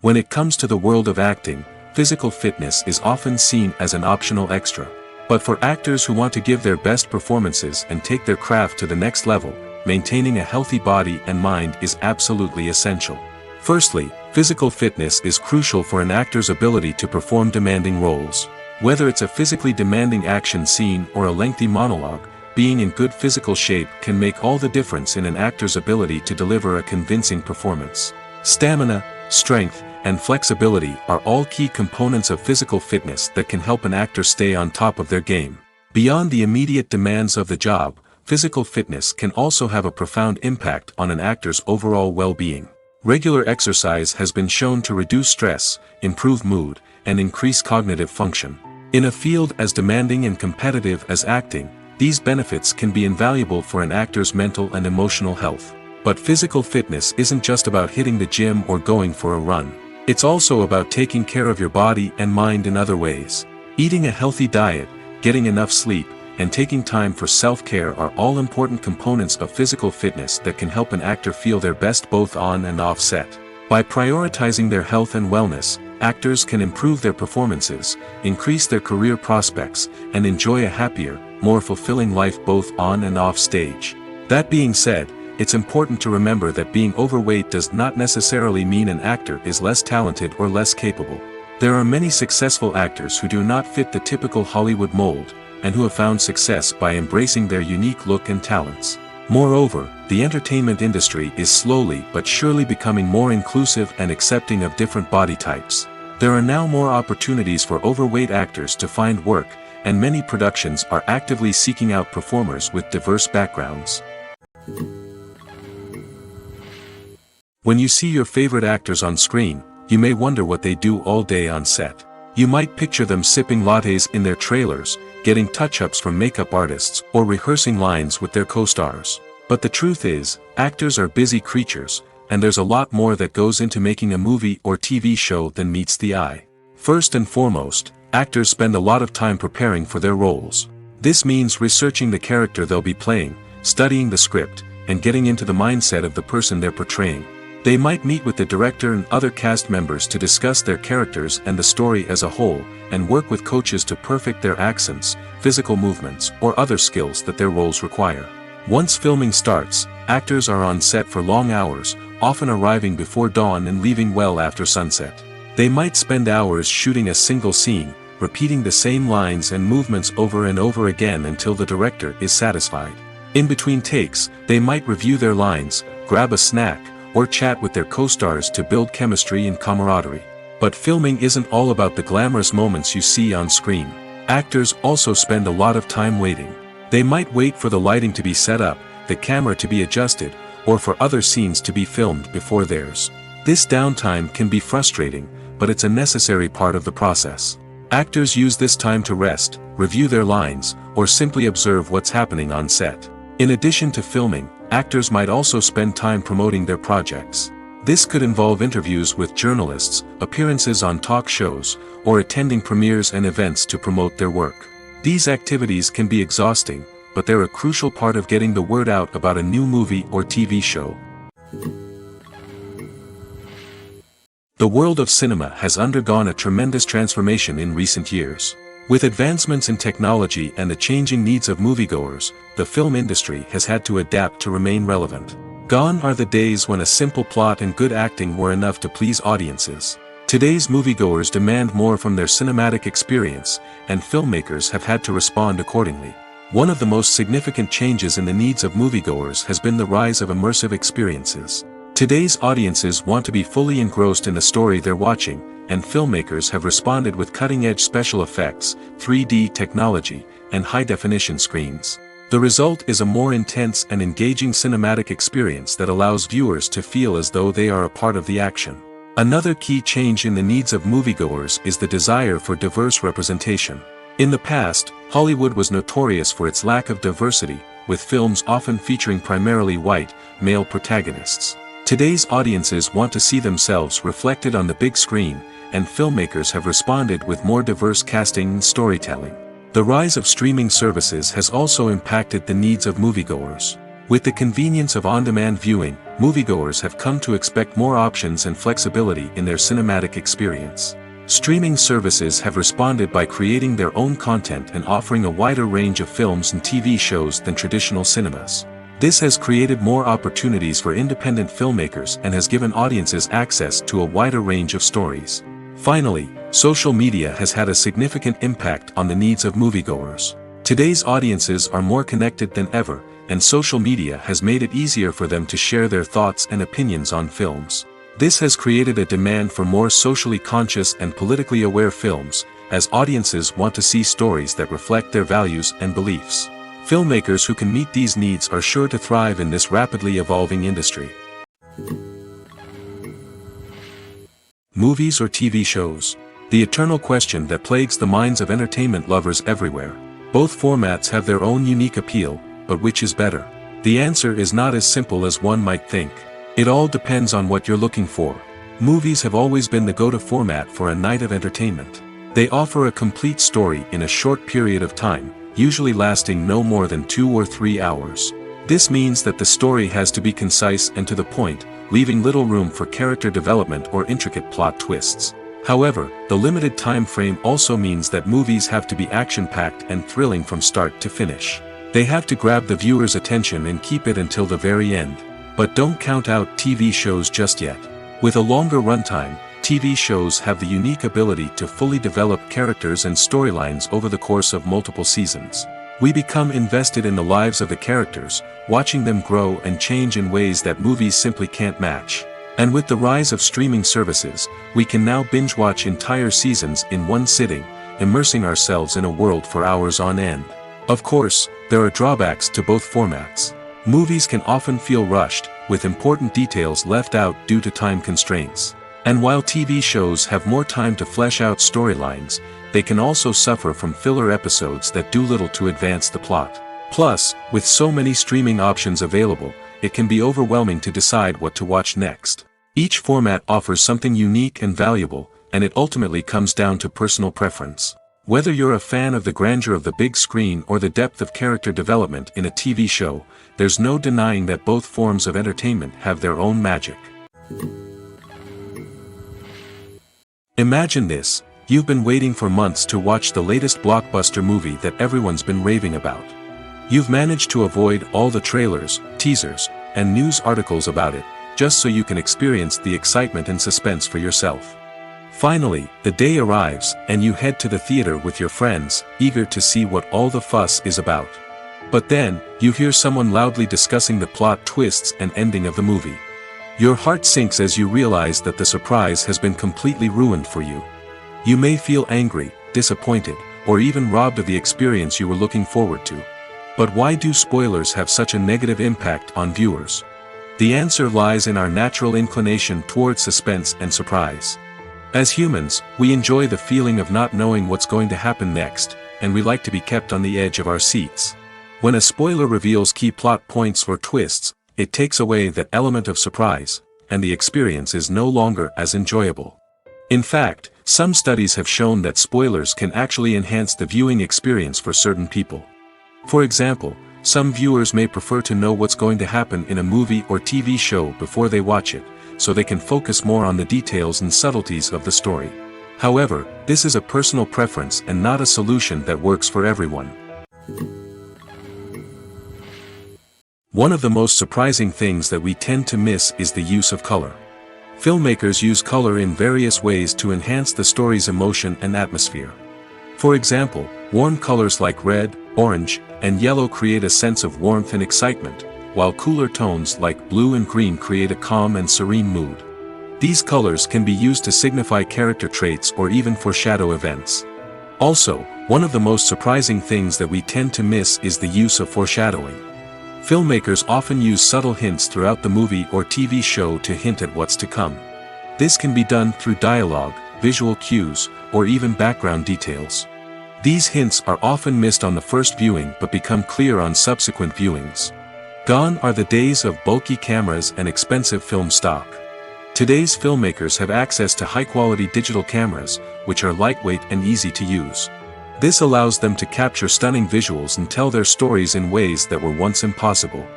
When it comes to the world of acting, physical fitness is often seen as an optional extra. But for actors who want to give their best performances and take their craft to the next level, maintaining a healthy body and mind is absolutely essential. Firstly, physical fitness is crucial for an actor's ability to perform demanding roles. Whether it's a physically demanding action scene or a lengthy monologue, being in good physical shape can make all the difference in an actor's ability to deliver a convincing performance. Stamina, strength, and flexibility are all key components of physical fitness that can help an actor stay on top of their game. Beyond the immediate demands of the job, physical fitness can also have a profound impact on an actor's overall well-being. Regular exercise has been shown to reduce stress, improve mood, and increase cognitive function. In a field as demanding and competitive as acting, these benefits can be invaluable for an actor's mental and emotional health. But physical fitness isn't just about hitting the gym or going for a run. It's also about taking care of your body and mind in other ways. Eating a healthy diet, getting enough sleep, and taking time for self-care are all important components of physical fitness that can help an actor feel their best both on and off set. By prioritizing their health and wellness, actors can improve their performances, increase their career prospects, and enjoy a happier, more fulfilling life both on and off stage. That being said, it's important to remember that being overweight does not necessarily mean an actor is less talented or less capable. There are many successful actors who do not fit the typical Hollywood mold, and who have found success by embracing their unique look and talents. Moreover, the entertainment industry is slowly but surely becoming more inclusive and accepting of different body types. There are now more opportunities for overweight actors to find work, and many productions are actively seeking out performers with diverse backgrounds. When you see your favorite actors on screen, you may wonder what they do all day on set. You might picture them sipping lattes in their trailers, getting touch-ups from makeup artists, or rehearsing lines with their co-stars. But the truth is, actors are busy creatures, and there's a lot more that goes into making a movie or TV show than meets the eye. First and foremost, actors spend a lot of time preparing for their roles. This means researching the character they'll be playing, studying the script, and getting into the mindset of the person they're portraying. They might meet with the director and other cast members to discuss their characters and the story as a whole, and work with coaches to perfect their accents, physical movements, or other skills that their roles require. Once filming starts, actors are on set for long hours, often arriving before dawn and leaving well after sunset. They might spend hours shooting a single scene, repeating the same lines and movements over and over again until the director is satisfied. In between takes, they might review their lines, grab a snack, or chat with their co-stars to build chemistry and camaraderie. But filming isn't all about the glamorous moments you see on screen. Actors also spend a lot of time waiting. They might wait for the lighting to be set up, the camera to be adjusted, or for other scenes to be filmed before theirs. This downtime can be frustrating, but it's a necessary part of the process. Actors use this time to rest, review their lines, or simply observe what's happening on set. In addition to filming, actors might also spend time promoting their projects. This could involve interviews with journalists, appearances on talk shows, or attending premieres and events to promote their work. These activities can be exhausting, but they're a crucial part of getting the word out about a new movie or TV show. The world of cinema has undergone a tremendous transformation in recent years. With advancements in technology and the changing needs of moviegoers, the film industry has had to adapt to remain relevant. Gone are the days when a simple plot and good acting were enough to please audiences. Today's moviegoers demand more from their cinematic experience, and filmmakers have had to respond accordingly. One of the most significant changes in the needs of moviegoers has been the rise of immersive experiences. Today's audiences want to be fully engrossed in the story they're watching, and filmmakers have responded with cutting-edge special effects, 3D technology, and high-definition screens. The result is a more intense and engaging cinematic experience that allows viewers to feel as though they are a part of the action. Another key change in the needs of moviegoers is the desire for diverse representation. In the past, Hollywood was notorious for its lack of diversity, with films often featuring primarily white, male protagonists. Today's audiences want to see themselves reflected on the big screen, and filmmakers have responded with more diverse casting and storytelling. The rise of streaming services has also impacted the needs of moviegoers. With the convenience of on-demand viewing, moviegoers have come to expect more options and flexibility in their cinematic experience. Streaming services have responded by creating their own content and offering a wider range of films and TV shows than traditional cinemas. This has created more opportunities for independent filmmakers and has given audiences access to a wider range of stories. Finally, social media has had a significant impact on the needs of moviegoers. Today's audiences are more connected than ever, and social media has made it easier for them to share their thoughts and opinions on films. This has created a demand for more socially conscious and politically aware films, as audiences want to see stories that reflect their values and beliefs. Filmmakers who can meet these needs are sure to thrive in this rapidly evolving industry. Movies or TV shows? The eternal question that plagues the minds of entertainment lovers everywhere. Both formats have their own unique appeal, but which is better? The answer is not as simple as one might think. It all depends on what you're looking for. Movies have always been the go-to format for a night of entertainment. They offer a complete story in a short period of time, usually lasting no more than 2 or 3 hours. This means that the story has to be concise and to the point, leaving little room for character development or intricate plot twists. However, the limited time frame also means that movies have to be action-packed and thrilling from start to finish. They have to grab the viewer's attention and keep it until the very end. But don't count out TV shows just yet. With a longer runtime, TV shows have the unique ability to fully develop characters and storylines over the course of multiple seasons. We become invested in the lives of the characters, watching them grow and change in ways that movies simply can't match. And with the rise of streaming services, we can now binge-watch entire seasons in one sitting, immersing ourselves in a world for hours on end. Of course, there are drawbacks to both formats. Movies can often feel rushed, with important details left out due to time constraints. And while TV shows have more time to flesh out storylines, they can also suffer from filler episodes that do little to advance the plot. Plus, with so many streaming options available, it can be overwhelming to decide what to watch next. Each format offers something unique and valuable, and it ultimately comes down to personal preference. Whether you're a fan of the grandeur of the big screen or the depth of character development in a TV show, there's no denying that both forms of entertainment have their own magic. Imagine this: you've been waiting for months to watch the latest blockbuster movie that everyone's been raving about. You've managed to avoid all the trailers, teasers, and news articles about it, just so you can experience the excitement and suspense for yourself. Finally, the day arrives, and you head to the theater with your friends, eager to see what all the fuss is about. But then, you hear someone loudly discussing the plot twists and ending of the movie. Your heart sinks as you realize that the surprise has been completely ruined for you. You may feel angry, disappointed, or even robbed of the experience you were looking forward to. But why do spoilers have such a negative impact on viewers? The answer lies in our natural inclination toward suspense and surprise. As humans, we enjoy the feeling of not knowing what's going to happen next, and we like to be kept on the edge of our seats. When a spoiler reveals key plot points or twists, it takes away that element of surprise, and the experience is no longer as enjoyable. In fact, some studies have shown that spoilers can actually enhance the viewing experience for certain people. For example, some viewers may prefer to know what's going to happen in a movie or TV show before they watch it, so they can focus more on the details and subtleties of the story. However, this is a personal preference and not a solution that works for everyone. One of the most surprising things that we tend to miss is the use of color. Filmmakers use color in various ways to enhance the story's emotion and atmosphere. For example, warm colors like red, orange, and yellow create a sense of warmth and excitement, while cooler tones like blue and green create a calm and serene mood. These colors can be used to signify character traits or even foreshadow events. Also, one of the most surprising things that we tend to miss is the use of foreshadowing. Filmmakers often use subtle hints throughout the movie or TV show to hint at what's to come. This can be done through dialogue, visual cues, or even background details. These hints are often missed on the first viewing but become clear on subsequent viewings. Gone are the days of bulky cameras and expensive film stock. Today's filmmakers have access to high-quality digital cameras, which are lightweight and easy to use. This allows them to capture stunning visuals and tell their stories in ways that were once impossible.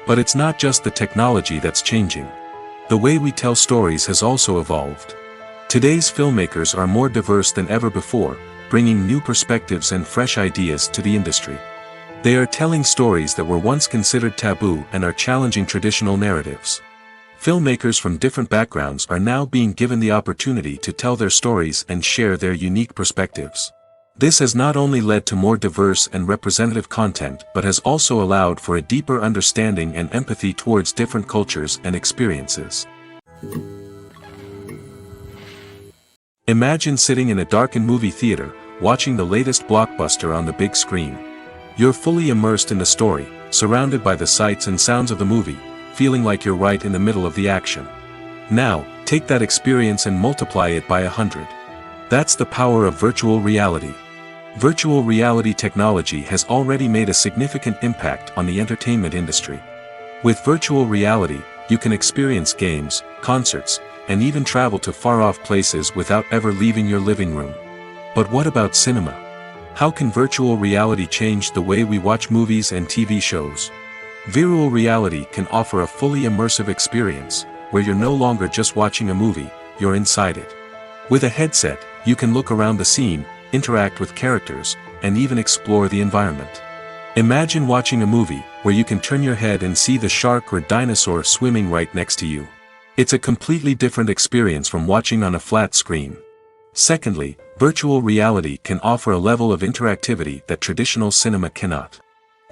But it's not just the technology that's changing. The way we tell stories has also evolved. Today's filmmakers are more diverse than ever before, bringing new perspectives and fresh ideas to the industry. They are telling stories that were once considered taboo and are challenging traditional narratives. Filmmakers from different backgrounds are now being given the opportunity to tell their stories and share their unique perspectives. This has not only led to more diverse and representative content but has also allowed for a deeper understanding and empathy towards different cultures and experiences. Imagine sitting in a darkened movie theater, watching the latest blockbuster on the big screen. You're fully immersed in the story, surrounded by the sights and sounds of the movie, feeling like you're right in the middle of the action. Now, take that experience and multiply it by 100. That's the power of virtual reality. Virtual reality technology has already made a significant impact on the entertainment industry. With virtual reality, you can experience games, concerts, and even travel to far-off places without ever leaving your living room. But what about cinema? How can virtual reality change the way we watch movies and TV shows? Virtual reality can offer a fully immersive experience, where you're no longer just watching a movie, you're inside it. With a headset, you can look around the scene, interact with characters, and even explore the environment. Imagine watching a movie, where you can turn your head and see the shark or dinosaur swimming right next to you. It's a completely different experience from watching on a flat screen. Secondly, virtual reality can offer a level of interactivity that traditional cinema cannot.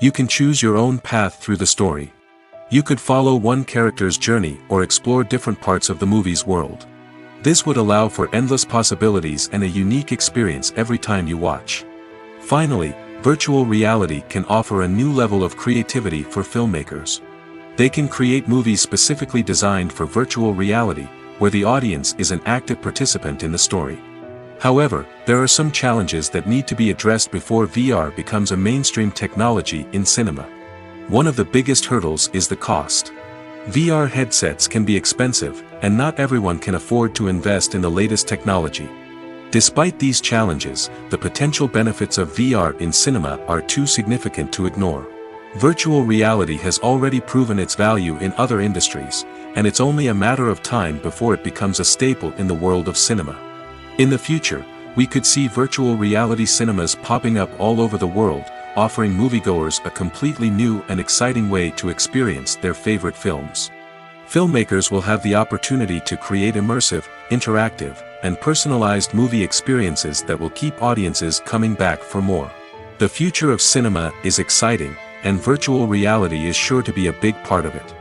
You can choose your own path through the story. You could follow one character's journey or explore different parts of the movie's world. This would allow for endless possibilities and a unique experience every time you watch. Finally, virtual reality can offer a new level of creativity for filmmakers. They can create movies specifically designed for virtual reality, where the audience is an active participant in the story. However, there are some challenges that need to be addressed before VR becomes a mainstream technology in cinema. One of the biggest hurdles is the cost. VR headsets can be expensive, and not everyone can afford to invest in the latest technology. Despite these challenges, the potential benefits of VR in cinema are too significant to ignore. Virtual reality has already proven its value in other industries, and it's only a matter of time before it becomes a staple in the world of cinema. In the future, we could see virtual reality cinemas popping up all over the world, offering moviegoers a completely new and exciting way to experience their favorite films. Filmmakers will have the opportunity to create immersive, interactive, and personalized movie experiences that will keep audiences coming back for more. The future of cinema is exciting, and virtual reality is sure to be a big part of it.